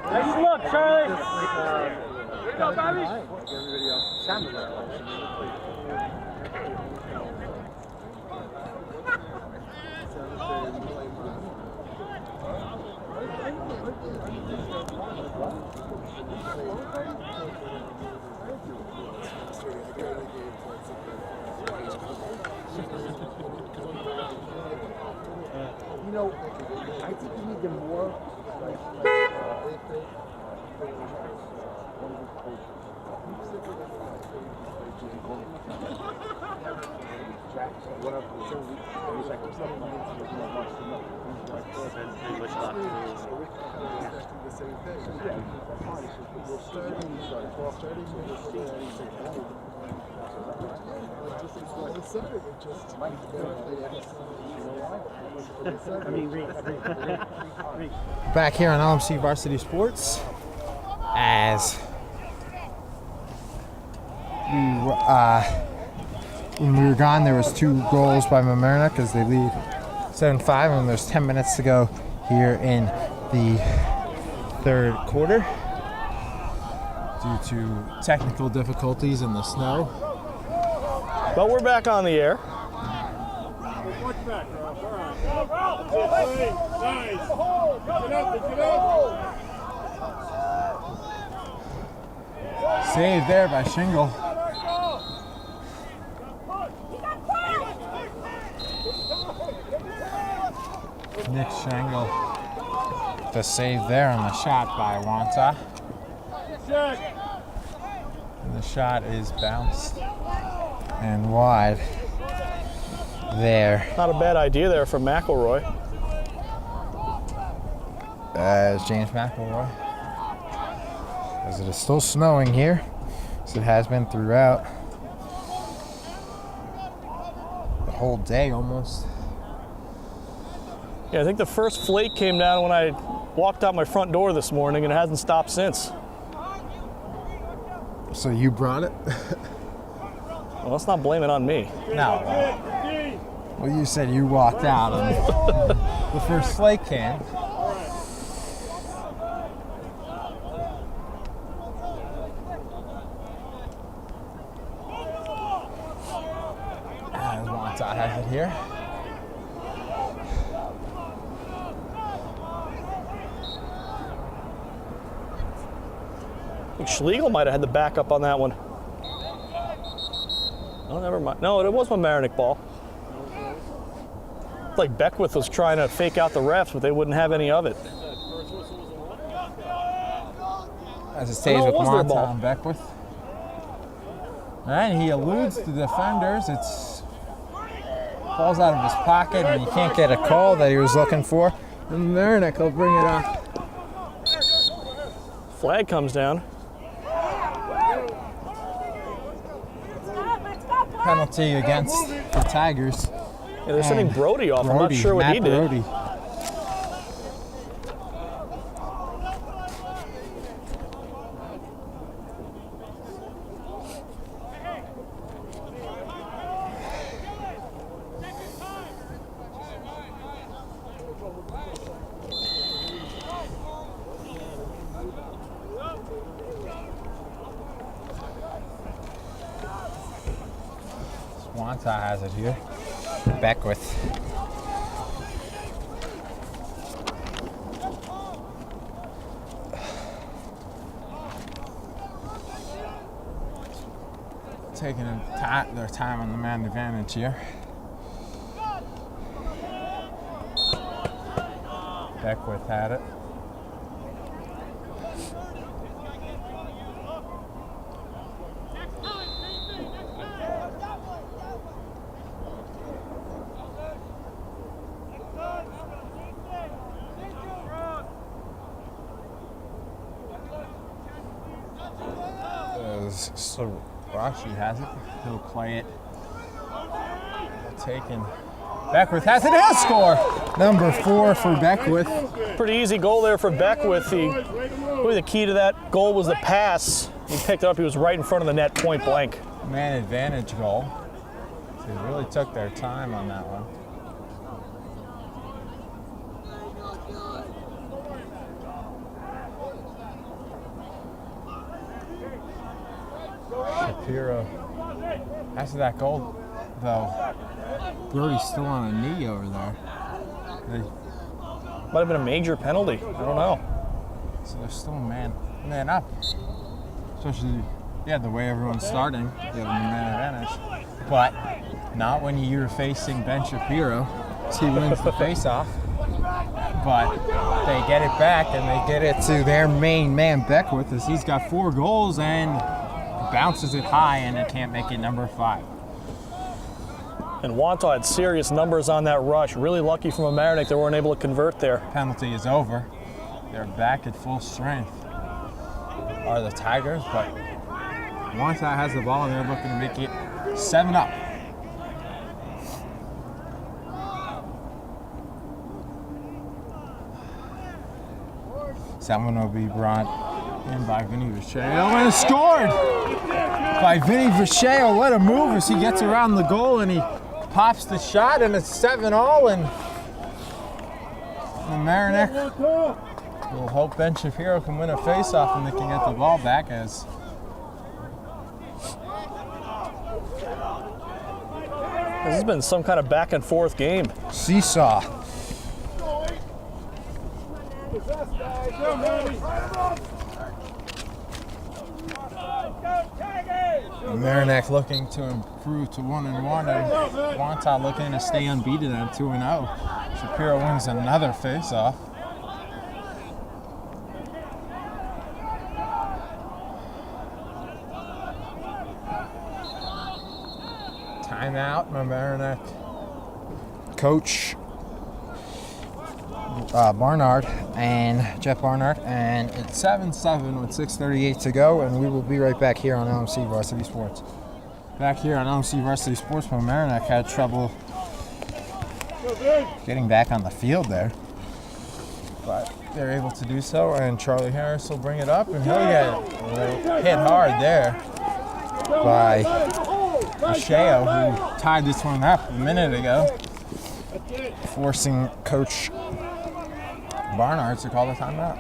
Speaker 1: Nice look, Charlie.
Speaker 5: Here you go, Bobby.
Speaker 6: You know, I think you need them more
Speaker 3: Back here on LMC Varsity Sports, as when we were gone, there was 2 goals by Mamaroneck as they lead 7-5, and there's 10 minutes to go here in the third quarter due to technical difficulties in the snow.
Speaker 1: But we're back on the air.
Speaker 5: Watch back, Ralph. All right. Nice. Get up.
Speaker 3: Saved there by Shingle. Nick Shingle. The save there on the shot by Wantagh. And the shot is bounced and wide there.
Speaker 1: Not a bad idea there from McElroy.
Speaker 3: As James McElroy. As it is still snowing here, as it has been throughout the whole day almost.
Speaker 1: Yeah, I think the first flake came down when I walked out my front door this morning, and it hasn't stopped since.
Speaker 3: So you brought it?
Speaker 1: Well, let's not blame it on me.
Speaker 3: No. Well, you said you walked out and the first flake came. As Wantagh has it here.
Speaker 1: I think Schlegel might have had the backup on that one. Oh, never mind. No, it was Mamaroneck ball. It's like Beckwith was trying to fake out the refs, but they wouldn't have any of it.
Speaker 3: As it stays with Wantagh and Beckwith. And he eludes the defenders. It's falls out of his pocket, and he can't get a call that he was looking for. And Mamaroneck will bring it up.
Speaker 1: Flag comes down.
Speaker 3: penalty against the Tigers.
Speaker 1: Yeah, they're sending Brody off. I'm not sure what
Speaker 3: Matt
Speaker 1: he did.
Speaker 3: Brody. Wantagh has it here. Beckwith. Taking their time on the man advantage here. Beckwith had it. So Rashi has it. He'll play it. Taken. Beckwith has it. He'll score. Number 4 for Beckwith.
Speaker 1: Pretty easy goal there for Beckwith. Really the key to that goal was the pass. He picked it up. He was right in front of the net, point blank.
Speaker 3: Man advantage goal. So they really took their time on that one. Shapiro. After that goal, though, Brody's still on a knee over there.
Speaker 1: Might have been a major penalty. I don't know.
Speaker 3: So they're still man up. Especially, the way everyone's starting. You have the man advantage. But not when you're facing Ben Shapiro. He wins the face-off. But they get it back and they get it to their main man, Beckwith, as he's got 4 goals and bounces it high and it can't make it number 5.
Speaker 1: And Wantagh had serious numbers on that rush. Really lucky from Mamaroneck they weren't able to convert there.
Speaker 3: Penalty is over. They're back at full strength. Are the Tigers, but Wantagh has the ball and they're looking to make it 7-up. Someone will be brought in by Vinny Vacheo and it's scored by Vinny Vacheo. What a move as he gets around the goal and he pops the shot and it's 7-all and Mamaroneck will hope Ben Shapiro can win a face-off and they can get the ball back as
Speaker 1: this has been some kind of back and forth game.
Speaker 3: seesaw. Mamaroneck looking to improve to 1-1 and Wantagh looking to stay unbeaten at 2-0. Shapiro wins another face-off. Timeout, Mamaroneck coach Barnard and Jeff Barnard, and it's 7-7 with 6:38 to go, and we will be right back here on LMC Varsity Sports. Back here on LMC Varsity Sports, Mamaroneck had trouble getting back on the field there, but they're able to do so, and Charlie Harris will bring it up, and he'll get hit hard there by Vacheo, who tied this one up a minute ago, forcing Coach Barnard to call the timeout.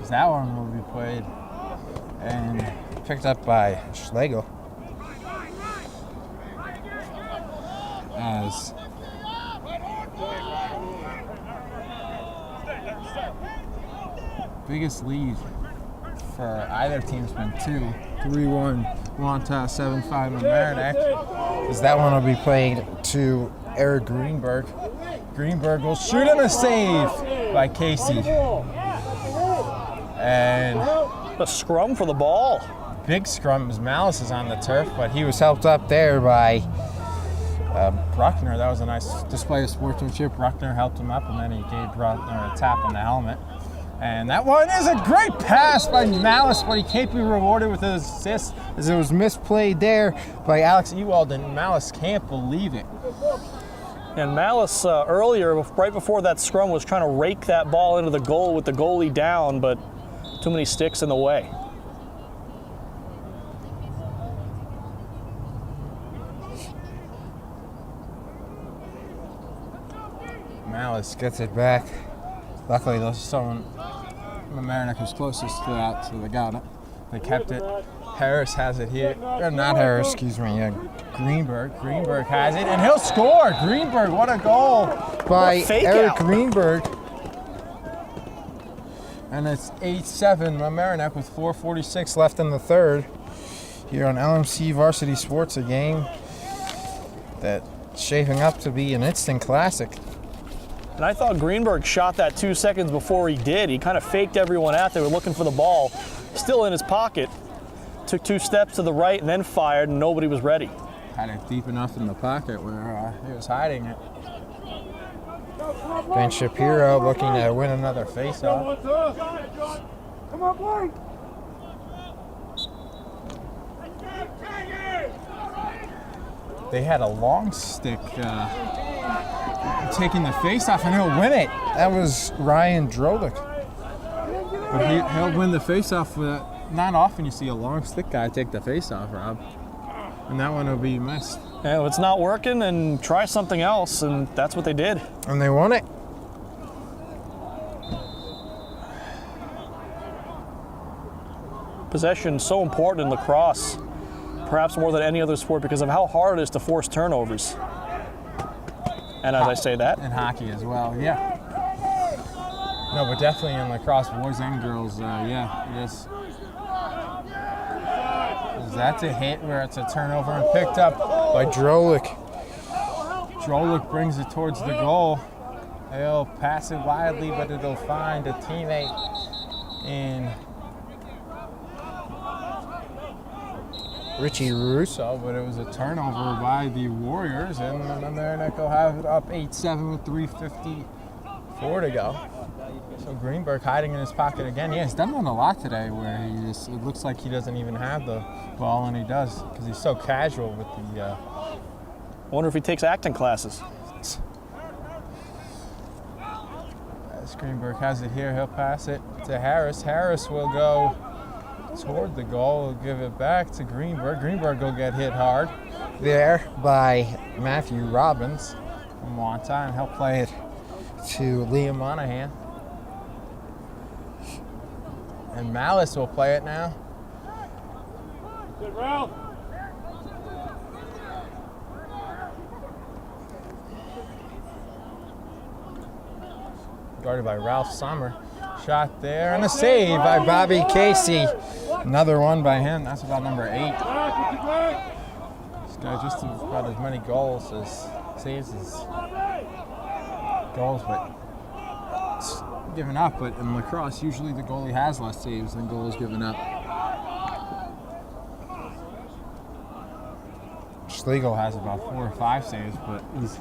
Speaker 3: That one will be played and picked up by Schlegel as biggest lead for either team's been 3-1 Wantagh, 7-5 Mamaroneck. As that one will be played to Eric Greenberg. Greenberg will shoot and a save by Casey. And
Speaker 1: a scrum for the ball.
Speaker 3: Big scrum as Malice is on the turf, but he was helped up there by Bruckner. That was a nice display of sportsmanship. Bruckner helped him up, and then he gave Bruckner a tap on the helmet. And that one is a great pass by Malice, but he can't be rewarded with his assist as it was misplayed there by Alex Ewald, and Malice can't believe it.
Speaker 1: And Malice earlier, right before that scrum, was trying to rake that ball into the goal with the goalie down, but too many sticks in the way.
Speaker 3: Malice gets it back. Luckily, someone, Mamaroneck was closest to that, so they got it. They kept it. Harris has it here. Not Harris, excuse me. Greenberg. Greenberg has it, and he'll score. Greenberg, what a goal by Eric Greenberg. And it's 8-7 Mamaroneck with 4:46 left in the third. Here on LMC Varsity Sports, a game that's shaping up to be an instant classic.
Speaker 1: And I thought Greenberg shot that 2 seconds before he did. He kind of faked everyone out. They were looking for the ball, still in his pocket. Took 2 steps to the right and then fired, and nobody was ready.
Speaker 3: Had it deep enough in the pocket where he was hiding it. Ben Shapiro looking to win another faceoff.
Speaker 5: Come on, boy.
Speaker 3: They had a long stick taking the faceoff, and he'll win it. That was Ryan Drolik. But he'll win the faceoff. Not often you see a long stick guy take the faceoff, Rob. And that one will be missed.
Speaker 1: And if it's not working, then try something else, and that's what they did.
Speaker 3: And they won it.
Speaker 1: Possession so important in lacrosse, perhaps more than any other sport, because of how hard it is to force turnovers. And as I say that,
Speaker 3: in hockey as well, yeah. No, but definitely in lacrosse, boys and girls, yeah, yes. That's a hit where it's a turnover and picked up by Drolik. Drolik brings it towards the goal. He'll pass it widely, but it'll find a teammate in Richie Russo, but it was a turnover by the Warriors, and Mamaroneck will have it up 8-7 with 3:54 to go. So Greenberg hiding in his pocket again. Yeah, he's done that a lot today where it looks like he doesn't even have the ball, and he does because he's so casual with the...
Speaker 1: I wonder if he takes acting classes.
Speaker 3: As Greenberg has it here, he'll pass it to Harris. Harris will go toward the goal, he'll give it back to Greenberg. Greenberg will get hit hard there by Matthew Robbins from Wantagh, and he'll play it to Liam Monahan. And Malice will play it now.
Speaker 5: Good, Ralph.
Speaker 3: Guarded by Ralph Sommer. Shot there, and a save by Bobby Casey. Another one by him. That's about number 8. This guy just about as many goals as saves as goals, but it's given up. But in lacrosse, usually the goalie has less saves than goals given up. Schlegel has about 4 or 5 saves, but he's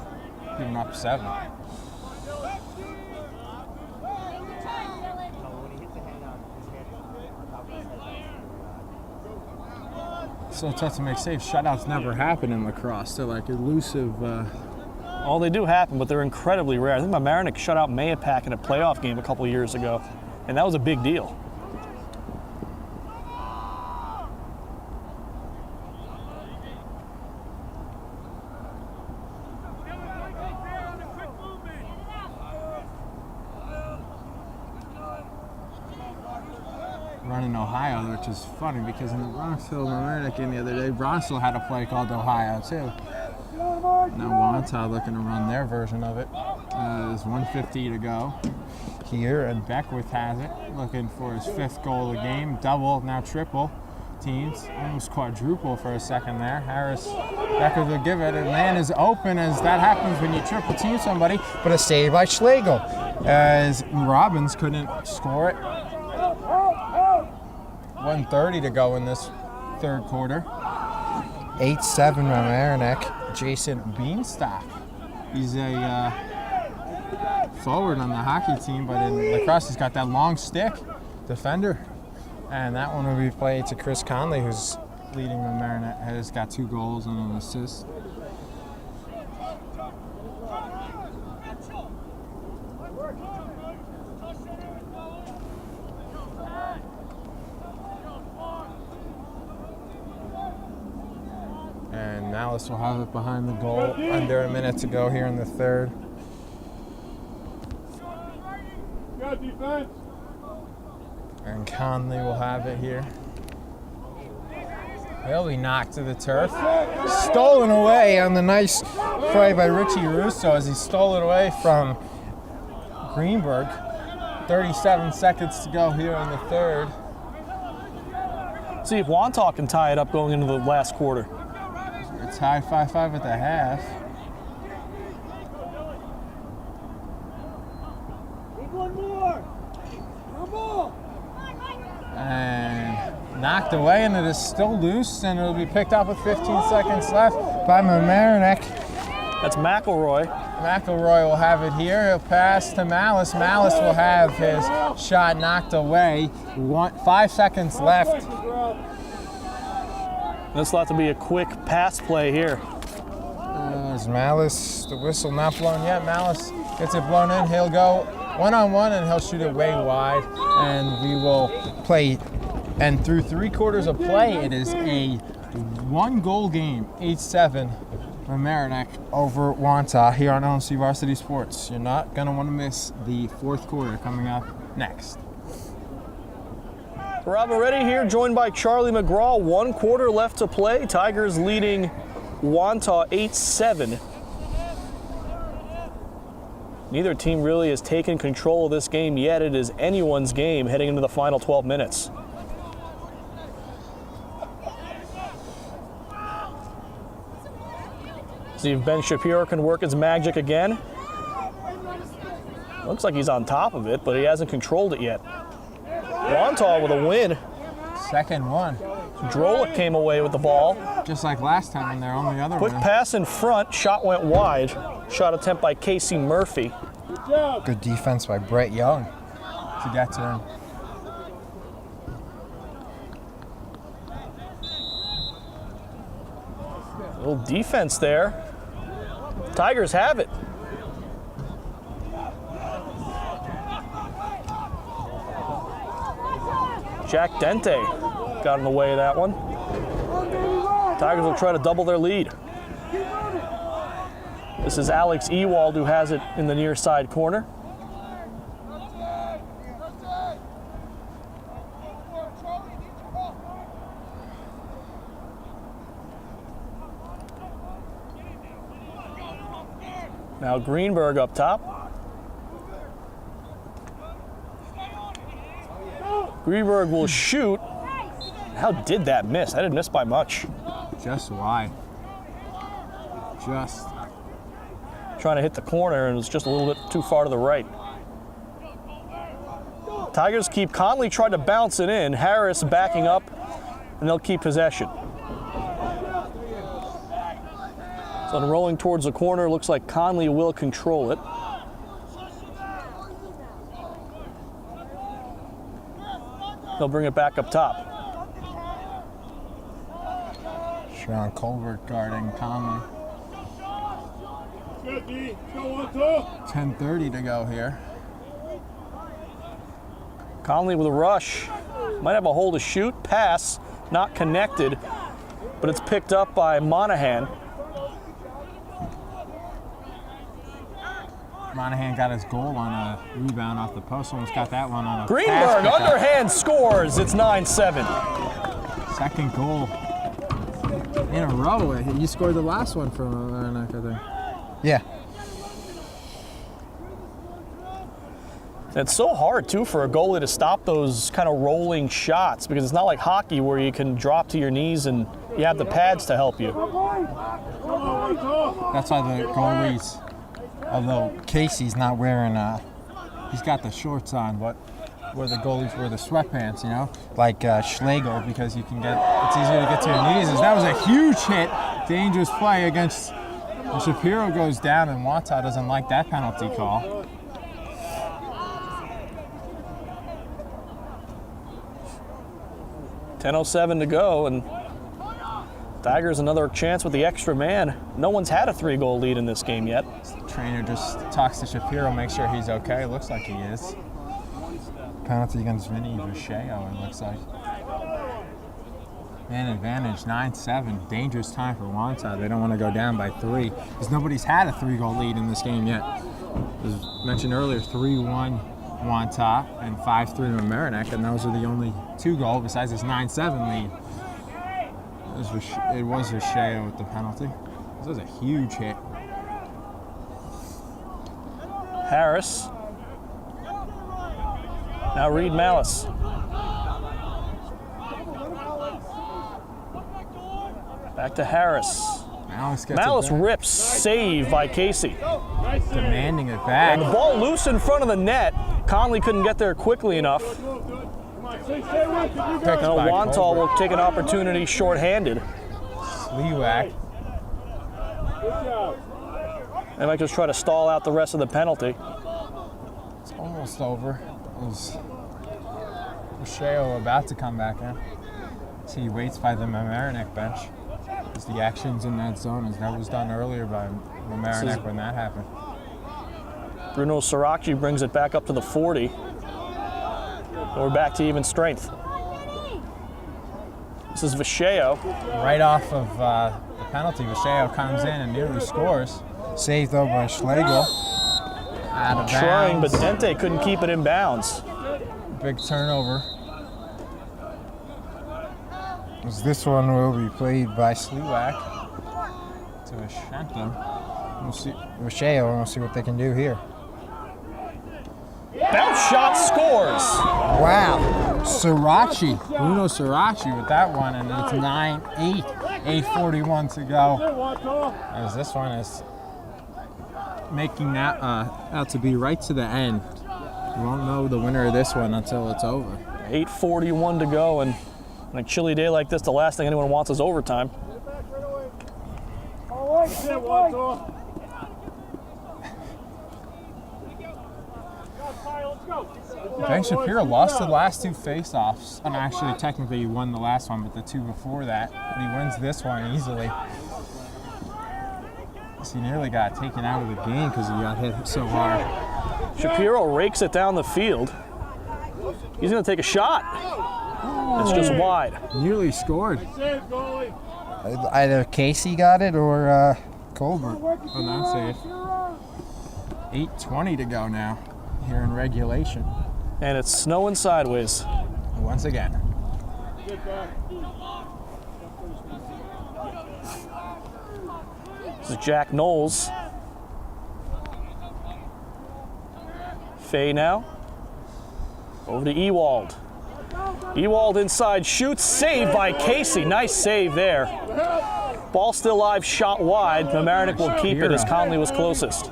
Speaker 3: given up 7. So tough to make saves. Shutouts never happen in lacrosse. They're like elusive.
Speaker 1: Oh, they do happen, but they're incredibly rare. I think Mamaroneck shut out Mayapack in a playoff game a couple of years ago, and that was a big deal.
Speaker 3: Running Ohio, which is funny because in the Bronxville Mamaroneck game the other day, Bronxville had a play called Ohio too. Now Wantagh looking to run their version of it. There's 1:50 to go here, and Beckwith has it, looking for his 5th goal of the game. Double, now triple teams, almost quadruple for a second there. Harris, Beckwith will give it, and man is open as that happens when you triple team somebody, but a save by Schlegel as Robbins couldn't score it. 1:30 to go in this third quarter. 8-7 Mamaroneck. Jason Beanstock. He's a forward on the hockey team, but in lacrosse he's got that long stick, defender. And that one will be played to Chris Conley, who's leading Mamaroneck. Has got 2 goals and an assist. And Malice will have it behind the goal. Under a minute to go here in the third.
Speaker 5: Got defense.
Speaker 3: And Conley will have it here. He'll be knocked to the turf. Stolen away on the nice play by Richie Russo as he stole it away from Greenberg. 37 seconds to go here in the third.
Speaker 1: See if Wantagh can tie it up going into the last quarter.
Speaker 3: It's tied 5-5 at the half. And knocked away, and it is still loose, and it'll be picked up with 15 seconds left by Mamaroneck.
Speaker 1: That's McElroy.
Speaker 3: McElroy will have it here. He'll pass to Malice. Malice will have his shot knocked away. 5 seconds left.
Speaker 1: This will have to be a quick pass play here.
Speaker 3: Is Malice, the whistle not blown yet? Malice gets it blown in. He'll go one-on-one, and he'll shoot it way wide. And we will play. And through 3 quarters of play, it is a 1-goal game, 8-7. Mamaroneck over Wantagh here on LMC Varsity Sports. You're not going to want to miss the 4th quarter coming up next.
Speaker 1: Rob Moretti here, joined by Charlie McGraw. 1 quarter left to play. Tigers leading Wantagh 8-7. Neither team really has taken control of this game yet. It is anyone's game heading into the final 12 minutes. See if Ben Shapiro can work his magic again. Looks like he's on top of it, but he hasn't controlled it yet. Wantagh with a win.
Speaker 3: Second one.
Speaker 1: Drolik came away with the ball.
Speaker 3: Just like last time in their only other
Speaker 1: Quick
Speaker 3: win.
Speaker 1: pass in front, shot went wide. Shot attempt by Casey Murphy.
Speaker 3: Good defense by Brett Young to get to him.
Speaker 1: A little defense there. Tigers have it. Jack Dente got in the way of that one. Tigers will try to double their lead. This is Alex Ewald who has it in the near side corner. Now Greenberg up top. Greenberg will shoot. How did that miss? That didn't miss by much.
Speaker 3: Just wide. Just.
Speaker 1: Trying to hit the corner and it was just a little bit too far to the right. Tigers keep Conley trying to bounce it in. Harris backing up, and they'll keep possession. So rolling towards the corner, looks like Conley will control it. They'll bring it back up top.
Speaker 3: Sean Colbert guarding Conley. 10:30 to go here.
Speaker 1: Conley with a rush. Might have a hole to shoot. Pass, not connected, but it's picked up by Monahan.
Speaker 3: Monahan got his goal on a rebound off the post. Almost got that one on a
Speaker 1: Greenberg
Speaker 3: pass pickup.
Speaker 1: underhand scores. It's 9-7.
Speaker 3: Second goal in a row. You scored the last one for Mamaroneck, I think. Yeah.
Speaker 1: It's so hard, too, for a goalie to stop those kind of rolling shots because it's not like hockey where you can drop to your knees and you have the pads to help you.
Speaker 3: That's why the goalies, although Casey's not wearing, he's got the shorts on, but where the goalies wear the sweatpants, you know, like Schlegel, because you can get, it's easier to get to your knees. That was a huge hit, dangerous play against And Shapiro goes down, and Wantagh doesn't like that penalty call.
Speaker 1: .10:07 to go, and Tigers another chance with the extra man. No one's had a 3-goal lead in this game yet.
Speaker 3: The trainer just talks to Shapiro, make sure he's okay. It looks like he is. Penalty against Vinny Vacheo, it looks like. Man advantage, 9-7. Dangerous time for Wantagh. They don't want to go down by 3 because nobody's had a 3-goal lead in this game yet. As mentioned earlier, 3-1 Wantagh and 5-3 Mamaroneck, and those are the only 2 goals besides this 9-7 lead. It was Vacheo with the penalty. This was a huge hit.
Speaker 1: Harris. Now Reed Malice. Back to Harris. Malice rips, save by Casey.
Speaker 3: Demanding it back.
Speaker 1: And the ball loose in front of the net. Conley couldn't get there quickly enough. Now Wantagh will take an opportunity shorthanded.
Speaker 3: Sliwak.
Speaker 1: They might just try to stall out the rest of the penalty.
Speaker 3: It's almost over. It was Vacheo about to come back in. So he waits by the Mamaroneck bench. Because the action's in that zone, as that was done earlier by Mamaroneck when that happened.
Speaker 1: Bruno Sirachi brings it back up to the 40. We're back to even strength. This is Vacheo.
Speaker 3: Right off of the penalty, Vacheo comes in and nearly scores. Saved though by Schlegel. Out of
Speaker 1: Trying, but
Speaker 3: bounds.
Speaker 1: Dente couldn't keep it in bounds.
Speaker 3: Big turnover. As this one will be played by Sliwak to Ashenta. We'll see Vacheo, and we'll see what they can do here.
Speaker 1: Bounce shot scores.
Speaker 3: Wow, Sirachi, Bruno Sirachi with that one, and it's 9-8, 8:41 to go. As this one is making that out to be right to the end. You won't know the winner of this one until it's over.
Speaker 1: 8:41 to go, and on a chilly day like this, the last thing anyone wants is overtime.
Speaker 3: Ben Shapiro lost the last 2 face-offs, and actually technically he won the last one, but the 2 before that. But he wins this one easily. So he nearly got taken out of the game because he got hit so hard.
Speaker 1: Shapiro rakes it down the field. He's going to take a shot. It's just wide.
Speaker 3: Nearly scored.
Speaker 6: Either Casey got it or Colbert.
Speaker 3: Oh, that's safe. 8:20 to go now here in regulation.
Speaker 1: And it's snowing sideways.
Speaker 3: Once again.
Speaker 1: This is Jack Knowles. Fay now. Over to Ewald. Ewald inside, shoots, saved by Casey. Nice save there. Ball still live, shot wide. Mamaroneck will keep it as Conley was closest.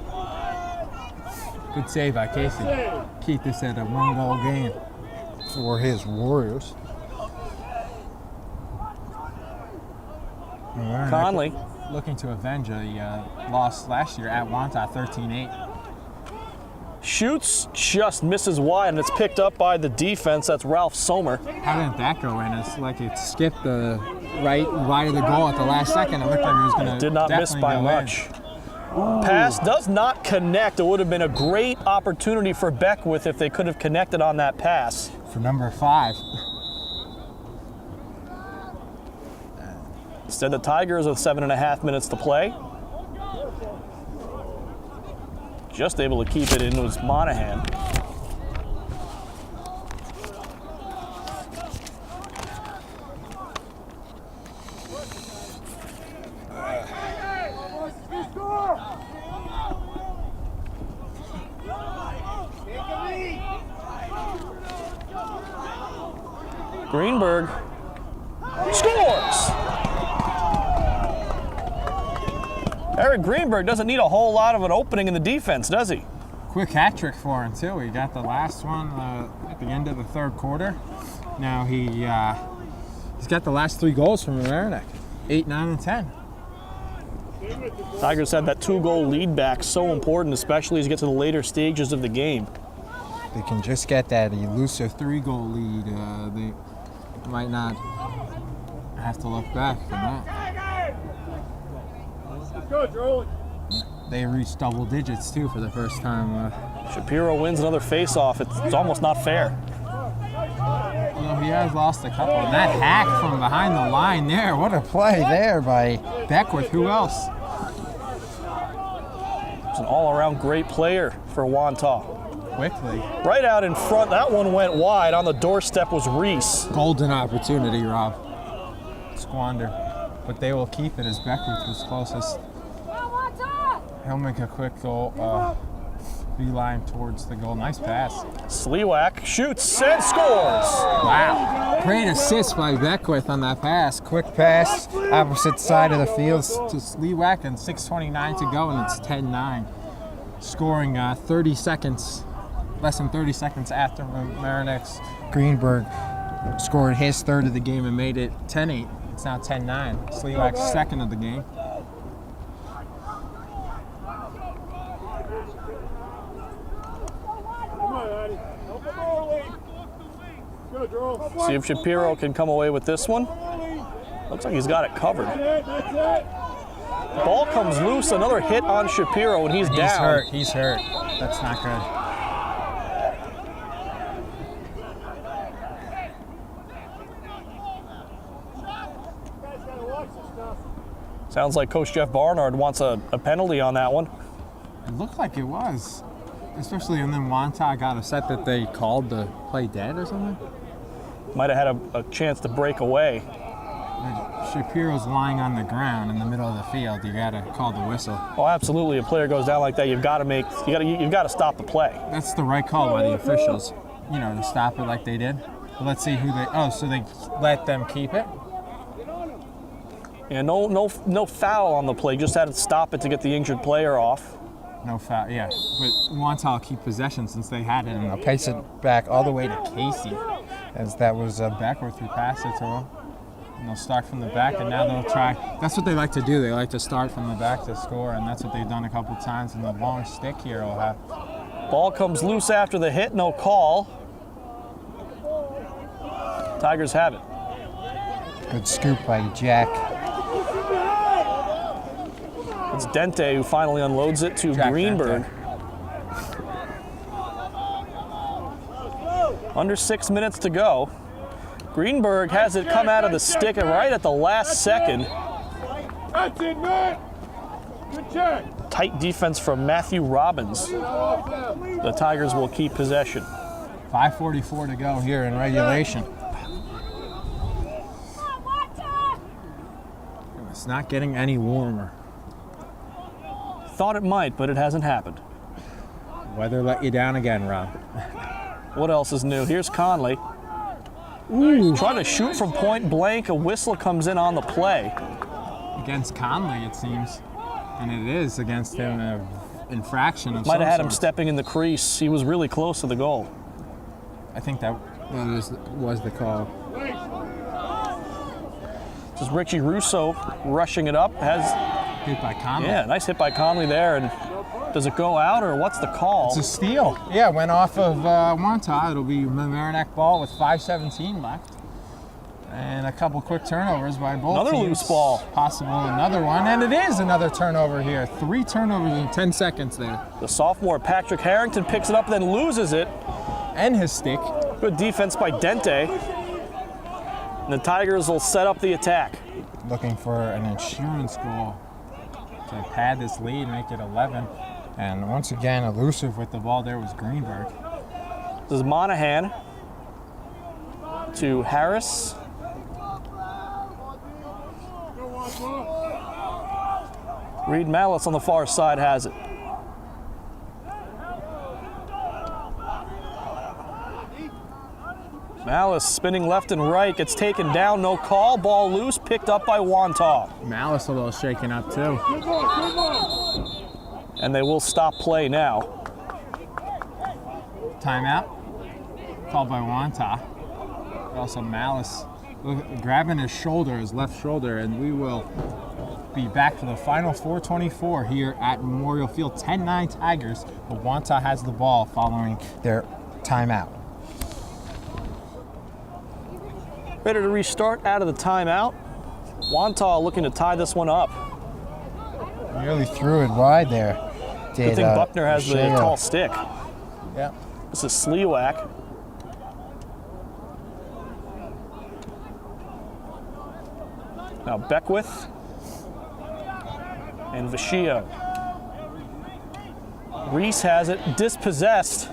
Speaker 3: Good save by Casey. Keep this at a 1-goal game for his Warriors.
Speaker 1: Conley.
Speaker 3: Looking to avenge a loss last year at Wantagh, 13-8.
Speaker 1: Shoots, just misses wide, and it's picked up by the defense. That's Ralph Sommer.
Speaker 3: How didn't that go in? It's like it skipped the right wide of the goal at the last second. It looked like it was going to
Speaker 1: Did not miss by much. Pass does not connect. It would have been a great opportunity for Beckwith if they could have connected on that pass.
Speaker 3: For number 5.
Speaker 1: Instead, the Tigers with 7.5 minutes to play. Just able to keep it in was Monahan. Greenberg scores! Eric Greenberg doesn't need a whole lot of an opening in the defense, does he?
Speaker 3: Quick hat trick for him too. He got the last one at the end of the 3rd quarter. Now he's got the last 3 goals from Mamaroneck, 8, 9, and 10.
Speaker 1: Tigers had that 2-goal lead back, so important, especially as you get to the later stages of the game.
Speaker 3: They can just get that elusive 3-goal lead. They might not have to look back from that.
Speaker 5: Let's go, Charlie.
Speaker 3: They reached double digits too for the first time.
Speaker 1: Shapiro wins another face-off. It's almost not fair.
Speaker 3: He has lost a couple. And that hack from behind the line there, what a play there by Beckwith. Who else?
Speaker 1: It's an all-around great player for Wantagh.
Speaker 3: Quickly.
Speaker 1: Right out in front, that one went wide. On the doorstep was Reese.
Speaker 3: Golden opportunity, Rob. Squander. But they will keep it as Beckwith was closest. He'll make a quick goal. Beeline towards the goal. Nice pass.
Speaker 1: Sliwak shoots and scores.
Speaker 3: Wow. Great assist by Beckwith on that pass. Quick pass, opposite side of the field to Sliwak, and 6:29 to go, and it's 10-9. Scoring 30 seconds, less than 30 seconds after Mamaroneck's Greenberg scored his third of the game and made it 10-8. It's now 10-9. Sliwak's second of the game.
Speaker 1: See if Shapiro can come away with this one. Looks like he's got it covered. Ball comes loose, another hit on Shapiro, and he's down.
Speaker 3: He's hurt. That's not good.
Speaker 1: Sounds like Coach Jeff Barnard wants a penalty on that one.
Speaker 3: It looked like it was. Especially, and then Wantagh got upset that they called the play dead or something.
Speaker 1: Might have had a chance to break away.
Speaker 3: Shapiro's lying on the ground in the middle of the field. You gotta call the whistle.
Speaker 1: Oh, absolutely. A player goes down like that, you've got to stop the play.
Speaker 3: That's the right call by the officials. You know, to stop it like they did. But let's see who they. Oh, so they let them keep it.
Speaker 1: And no foul on the play. Just had to stop it to get the injured player off.
Speaker 3: No foul, yeah. But Wantagh will keep possession since they had it, and they'll pace it back all the way to Casey, as that was Beckwith who passed it to him. And they'll start from the back, and now they'll try. That's what they like to do. They like to start from the back to score, and that's what they've done a couple times. And the long stick here will have.
Speaker 1: Ball comes loose after the hit, no call. Tigers have it.
Speaker 3: Good scoop by Jack.
Speaker 1: It's Dente who finally unloads it to
Speaker 3: Jack
Speaker 1: Greenberg.
Speaker 3: Dente.
Speaker 1: Under 6 minutes to go. Greenberg has it come out of the stick right at the last second.
Speaker 5: That's it, man. Good check.
Speaker 1: Tight defense from Matthew Robbins. The Tigers will keep possession.
Speaker 3: 5:44 to go here in regulation. It's not getting any warmer.
Speaker 1: Thought it might, but it hasn't happened.
Speaker 3: Weather let you down again, Rob.
Speaker 1: What else is new? Here's Conley. Trying to shoot from point blank. A whistle comes in on the play.
Speaker 3: Against Conley, it seems. And it is against him, an infraction of
Speaker 1: Might
Speaker 3: some
Speaker 1: have had him
Speaker 3: sort.
Speaker 1: stepping in the crease. He was really close to the goal.
Speaker 3: I think that was the call.
Speaker 1: This is Richie Russo rushing it up.
Speaker 3: Hit by Conley.
Speaker 1: Yeah, nice hit by Conley there. And does it go out, or what's the call?
Speaker 3: It's a steal. Yeah, went off of Wantagh. It'll be Mamaroneck ball with 5:17 left. And a couple quick turnovers by both
Speaker 1: Another
Speaker 3: teams.
Speaker 1: loose ball.
Speaker 3: Possible another one, and it is another turnover here. 3 turnovers in 10 seconds there.
Speaker 1: The sophomore Patrick Harrington picks it up, then loses it.
Speaker 3: And his stick.
Speaker 1: Good defense by Dente. And the Tigers will set up the attack.
Speaker 3: Looking for an insurance goal to pad this lead, make it 11. And once again, elusive with the ball there was Greenberg.
Speaker 1: This is Monahan to Harris. Reed Malice on the far side has it. Malice spinning left and right, gets taken down, no call, ball loose, picked up by Wantagh.
Speaker 3: Malice a little shaken up too.
Speaker 1: And they will stop play now.
Speaker 3: Timeout called by Wantagh. Also Malice grabbing his shoulder, his left shoulder, and we will be back for the final 424 here at Memorial Field. 10-9 Tigers, but Wantagh has the ball following their timeout.
Speaker 1: Ready to restart out of the timeout. Wantagh looking to tie this one up.
Speaker 3: Nearly threw it wide there.
Speaker 1: Good thing Buckner has the tall stick.
Speaker 3: Yeah.
Speaker 1: This is Sliwak. Now Beckwith and Vashio. Reese has it, dispossessed.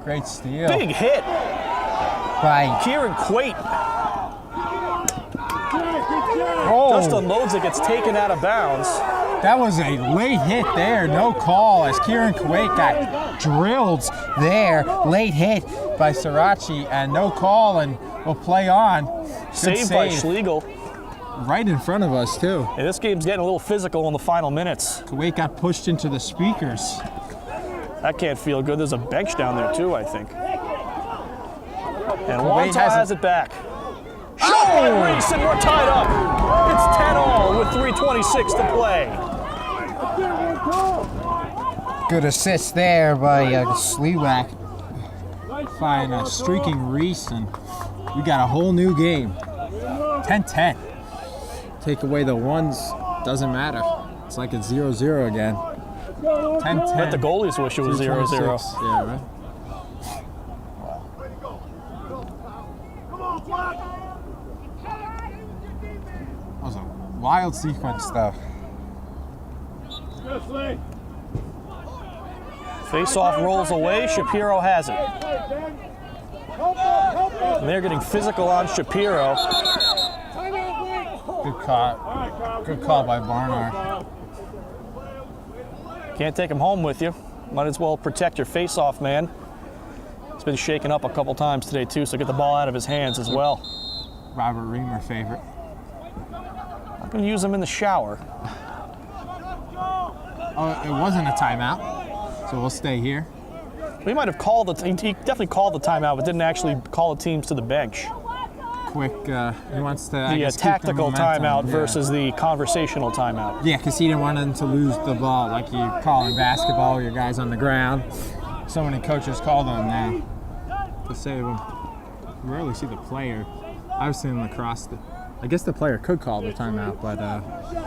Speaker 3: Great steal.
Speaker 1: Big hit
Speaker 3: by
Speaker 1: Kieran Quate.
Speaker 3: Oh,
Speaker 1: Just unloads it, gets taken out of bounds.
Speaker 3: that was a late hit there. No call as Kieran Kuwait got drilled there. Late hit by Sirachi and no call, and we'll play on. Good
Speaker 1: Saved by Schlegel.
Speaker 3: Right in front of us too.
Speaker 1: And this game's getting a little physical in the final minutes.
Speaker 3: Kuwait got pushed into the speakers.
Speaker 1: That can't feel good. There's a bench down there too, I think. And
Speaker 3: Kuwait
Speaker 1: Wantagh has it back. Shot by Reese, and we're tied up. It's 10-all with 3:26 to play.
Speaker 3: Good assist there by Sliwak. Fine streaking Reese, and we got a whole new game. 10-10. Take away the ones, doesn't matter. It's like it's 0-0 again. 10-10.
Speaker 1: Let the goalies wish it was 0-0.
Speaker 3: Yeah, right. That was a wild sequence stuff.
Speaker 1: Face-off rolls away. Shapiro has it. And they're getting physical on Shapiro.
Speaker 3: Good call by Barnard.
Speaker 1: Can't take him home with you. Might as well protect your face-off man. He's been shaken up a couple times today too, so get the ball out of his hands as well.
Speaker 3: Robert Reamer favorite.
Speaker 1: I'm going to use him in the shower.
Speaker 3: Oh, it wasn't a timeout, so we'll stay here.
Speaker 1: He might have called he definitely called the timeout, but didn't actually call the teams to the bench.
Speaker 3: Quick, he wants to
Speaker 1: The tactical timeout versus the conversational timeout.
Speaker 3: Yeah, because he didn't want them to lose the ball, like you call in basketball, your guys on the ground. So many coaches call them now to save them. You rarely see the player. I've seen lacrosse. I guess the player could call the timeout, but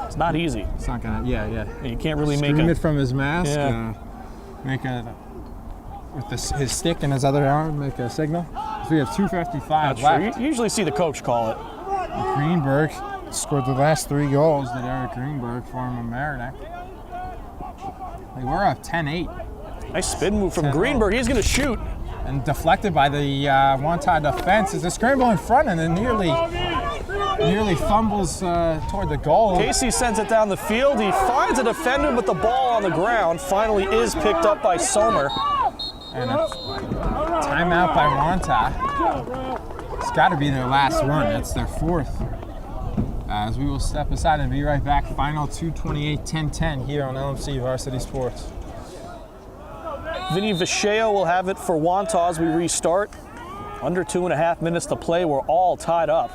Speaker 1: It's not easy.
Speaker 3: it's not gonna. Yeah.
Speaker 1: You can't really
Speaker 3: Scream
Speaker 1: make
Speaker 3: it from his mask.
Speaker 1: Yeah.
Speaker 3: Make a with his stick in his other arm. Make a signal. So we have 2:55 left.
Speaker 1: You usually see the coach call it.
Speaker 3: Greenberg scored the last 3 goals. Did Eric Greenberg for Mamaroneck. They were up 10-8.
Speaker 1: Nice spin move from
Speaker 3: 10-0.
Speaker 1: Greenberg. He's going to shoot.
Speaker 3: And deflected by the Wantagh defense. Is a scramble in front and then nearly fumbles toward the goal.
Speaker 1: Casey sends it down the field. He finds a defender, but the ball on the ground finally is picked up by Sommer.
Speaker 3: And a timeout by Wantagh. It's got to be their last one. That's their 4th. As we will step aside and be right back. Final 2:28-10-10 here on LMC Varsity Sports.
Speaker 1: Vinny Vasheo will have it for Wantagh as we restart. Under 2.5 minutes to play. We're all tied up.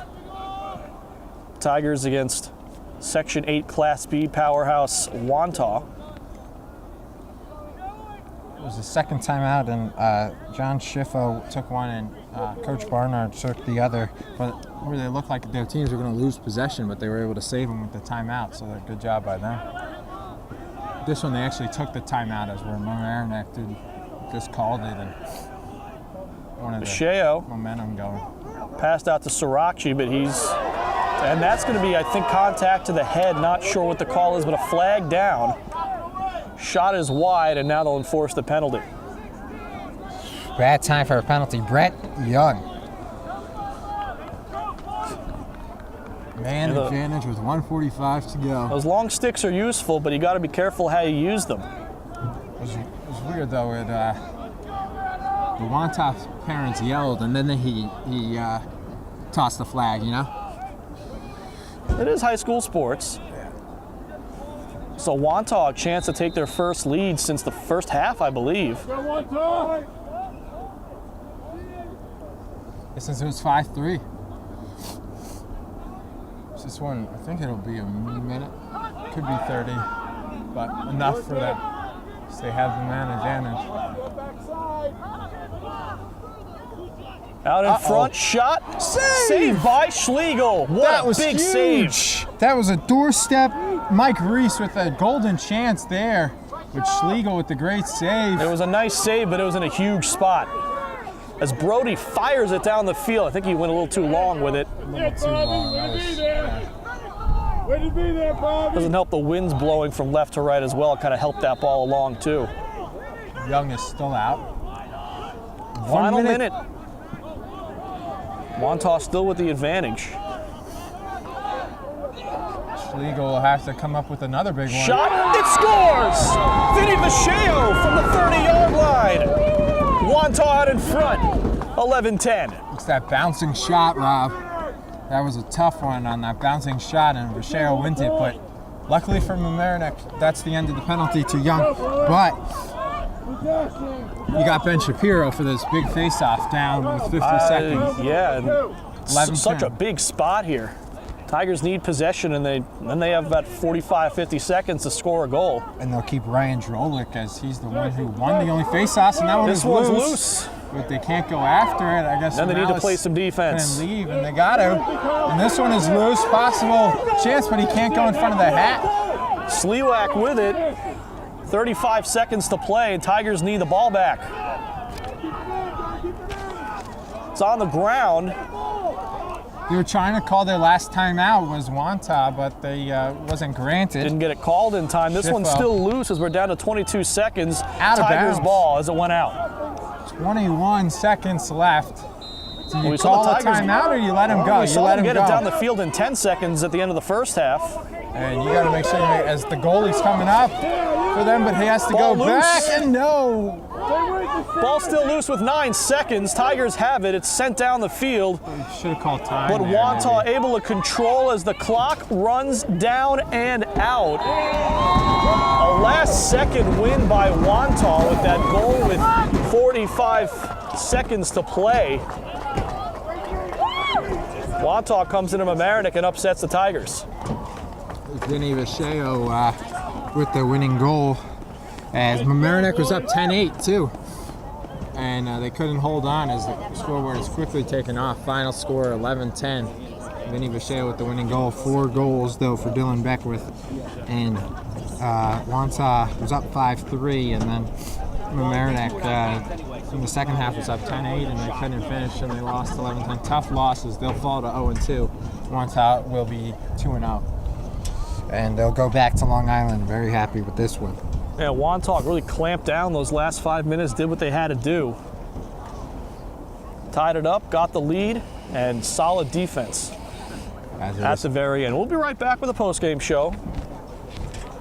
Speaker 1: Tigers against Section 8 Class B powerhouse Wantagh.
Speaker 3: It was the second time out, and John Schiffo took one, and Coach Barnard took the other. But where they looked like their teams were going to lose possession, but they were able to save them with the timeout. So good job by them. This one they actually took the timeout, as where Mamaroneck just called it and wanted the momentum going.
Speaker 1: Passed out to Sirachi, but and that's going to be, I think, contact to the head. Not sure what the call is, but a flag down. Shot is wide, and now they'll enforce the penalty.
Speaker 3: Bad time for a penalty. Brett Young. Man advantage with 1:45 to go.
Speaker 1: Those long sticks are useful, but you got to be careful how you use them.
Speaker 3: It was weird though. The Wantagh parents yelled, and then he tossed the flag. You know.
Speaker 1: It is high school sports. So Wantagh a chance to take their first lead since the first half, I believe.
Speaker 3: Since it was 5-3. This one, I think it'll be a minute. could be 30, but enough for them. So they have the man advantage.
Speaker 1: Out in front, shot, saved by Schlegel. What a big save.
Speaker 3: That was a doorstep. Mike Reese with a golden chance there, with Schlegel with the great save.
Speaker 1: It was a nice save, but it was in a huge spot. As Brody fires it down the field, I think he went a little too long with it.
Speaker 3: A little too long.
Speaker 5: Way to be there, Bobby.
Speaker 1: Doesn't help the winds blowing from left to right as well. It kind of helped that ball along too.
Speaker 3: Young is still out.
Speaker 1: Final minute. Wantagh still with the advantage.
Speaker 3: Schlegel will have to come up with another big one.
Speaker 1: Shot, it scores! Vinny Vacheo from the 30-yard line. Wantagh out in front, 11-10.
Speaker 3: It's that bouncing shot, Rob. That was a tough one on that bouncing shot, and Vacheo wins it, but luckily for Mamaroneck, that's the end of the penalty to Young. But you got Ben Shapiro for this big face-off down with 50 seconds.
Speaker 1: Yeah,
Speaker 3: 11-10.
Speaker 1: Such a big spot here. Tigers need possession, and then they have about 45, 50 seconds to score a goal.
Speaker 3: And they'll keep Ryan Drolik, as he's the one who won the only face-offs, and that one
Speaker 1: This
Speaker 3: is
Speaker 1: one's
Speaker 3: loose.
Speaker 1: loose.
Speaker 3: But they can't go after it. I guess
Speaker 1: Then they need to
Speaker 3: Morales
Speaker 1: play some defense.
Speaker 3: can leave, and they got to. And this one is loose, possible chance, but he can't go in front of the hat.
Speaker 1: Sliwak with it. 35 seconds to play, and Tigers need the ball back. It's on the ground.
Speaker 3: They were trying to call their last timeout was Wantagh, but they wasn't granted.
Speaker 1: Didn't get it called in time. This one's still loose as we're down to 22 seconds.
Speaker 3: Out of
Speaker 1: Tigers
Speaker 3: bounds.
Speaker 1: ball as it went out.
Speaker 3: 21 seconds left. Do you
Speaker 1: We saw
Speaker 3: call
Speaker 1: the
Speaker 3: a
Speaker 1: Tigers-
Speaker 3: timeout or you let him go?
Speaker 1: We saw
Speaker 3: let
Speaker 1: them
Speaker 3: him
Speaker 1: get
Speaker 3: go.
Speaker 1: it down the field in 10 seconds at the end of the first half.
Speaker 3: And you got to make sure, as the goalie's coming up for them, but he has to
Speaker 1: Ball
Speaker 3: go
Speaker 1: loose.
Speaker 3: back, and no.
Speaker 1: Ball still loose with 9 seconds. Tigers have it. It's sent down the field.
Speaker 3: Should have called time.
Speaker 1: But
Speaker 3: there,
Speaker 1: Wantagh
Speaker 3: maybe.
Speaker 1: able to control as the clock runs down and out. A last-second win by Wantagh with that goal with 45 seconds to play. Wantagh comes into Mamaroneck and upsets the Tigers.
Speaker 3: Vinny Vacheo with the winning goal, as Mamaroneck was up 10-8 too. And they couldn't hold on as the scoreboard is quickly taken off. Final score 11-10. Vinny Vacheo with the winning goal. 4 goals though for Dylan Beckwith. And Wantagh was up 5-3, and then Mamaroneck in the second half was up 10-8, and they couldn't finish, and they lost 11-10. Tough losses. They'll fall to 0-2. Wantagh will be 2-0. And they'll go back to Long Island very happy with this one.
Speaker 1: Yeah, Wantagh really clamped down those last 5 minutes, did what they had to do. Tied it up, got the lead, and solid defense at the very end. We'll be right back with a post-game show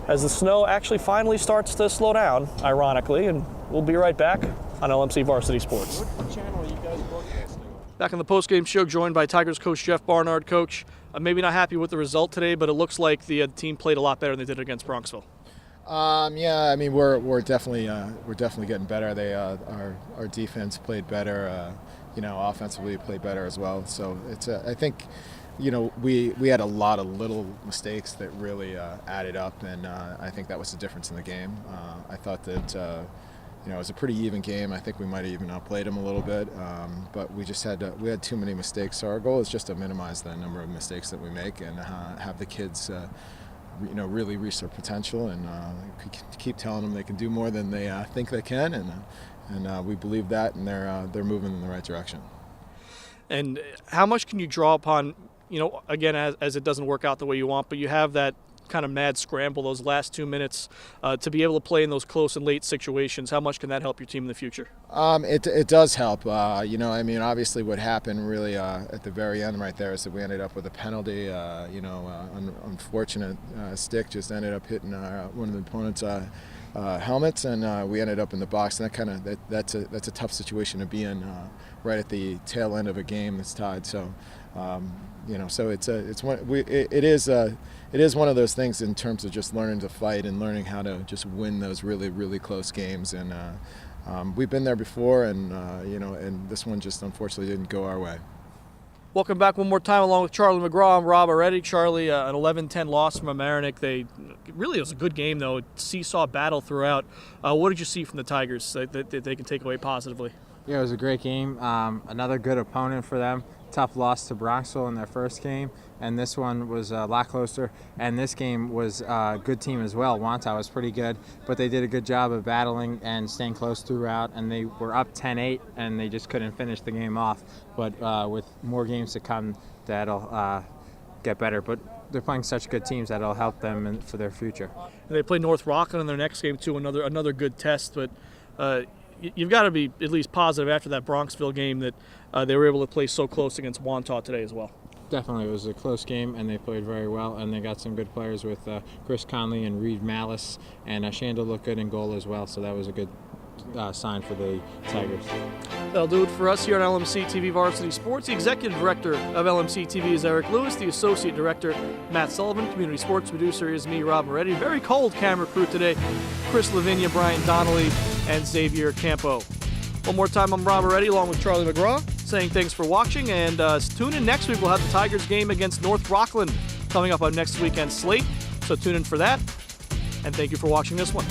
Speaker 1: as the snow actually finally starts to slow down, ironically, and we'll be right back on LMC Varsity Sports. Back on the post-game show, joined by Tigers coach Jeff Barnard. Coach, maybe not happy with the result today, but it looks like the team played a lot better than they did against Bronxville.
Speaker 7: Yeah, I mean we're definitely getting better. Our defense played better. Offensively played better as well. So it's I think we had a lot of little mistakes that really added up, and I think that was the difference in the game. I thought that it was a pretty even game. I think we might have even outplayed them a little bit, but we had too many mistakes. So our goal is just to minimize the number of mistakes that we make and have the kids really reach their potential, and keep telling them they can do more than they think they can, and we believe that, and they're moving in the right direction.
Speaker 1: And how much can you draw upon, again, as it doesn't work out the way you want, but you have that kind of mad scramble those last 2 minutes to be able to play in those close and late situations? How much can that help your team in the future?
Speaker 7: It does help. Obviously what happened really at the very end right there is that we ended up with a penalty. Unfortunate stick just ended up hitting one of the opponent's helmets, and we ended up in the box. And that's a tough situation to be in right at the tail end of a game that's tied. So. So it is one of those things in terms of just learning to fight and learning how to just win those really, really close games. And we've been there before, and and this one just unfortunately didn't go our way.
Speaker 1: Welcome back one more time along with Charlie McGraw. I'm Rob Moretti. Charlie, an 11-10 loss from Mamaroneck. It was a good game, though. Seesaw battle throughout. What did you see from the Tigers that they can take away positively?
Speaker 2: Yeah, it was a great game. Another good opponent for them. Tough loss to Bronxville in their first game, and this one was a lot closer. And this game was a good team as well. Wantagh was pretty good, but they did a good job of battling and staying close throughout. And they were up 10-8, and they just couldn't finish the game off. But with more games to come, that'll get better. But they're playing such good teams that'll help them for their future.
Speaker 1: And they play North Rockland in their next game too. Another good test, but. You've got to be at least positive after that Bronxville game that they were able to play so close against Wantagh today as well.
Speaker 2: Definitely, it was a close game, and they played very well, and they got some good players with Chris Conley and Reed Malice, and Shandel looked good in goal as well, so that was a good sign for the Tigers.
Speaker 1: That'll do it for us here on LMC TV Varsity Sports. The Executive Director of LMC TV is Eric Lewis. The Associate Director, Matt Sullivan. Community Sports Producer is me, Rob Moretti. Very cold camera crew today. Chris Lavinia, Brian Donnelly, and Xavier Campo. One more time, I'm Rob Moretti along with Charlie McGraw saying thanks for watching, and tune in next week. We'll have the Tigers game against North Rockland coming up on next weekend's slate, so tune in for that, and thank you for watching this one.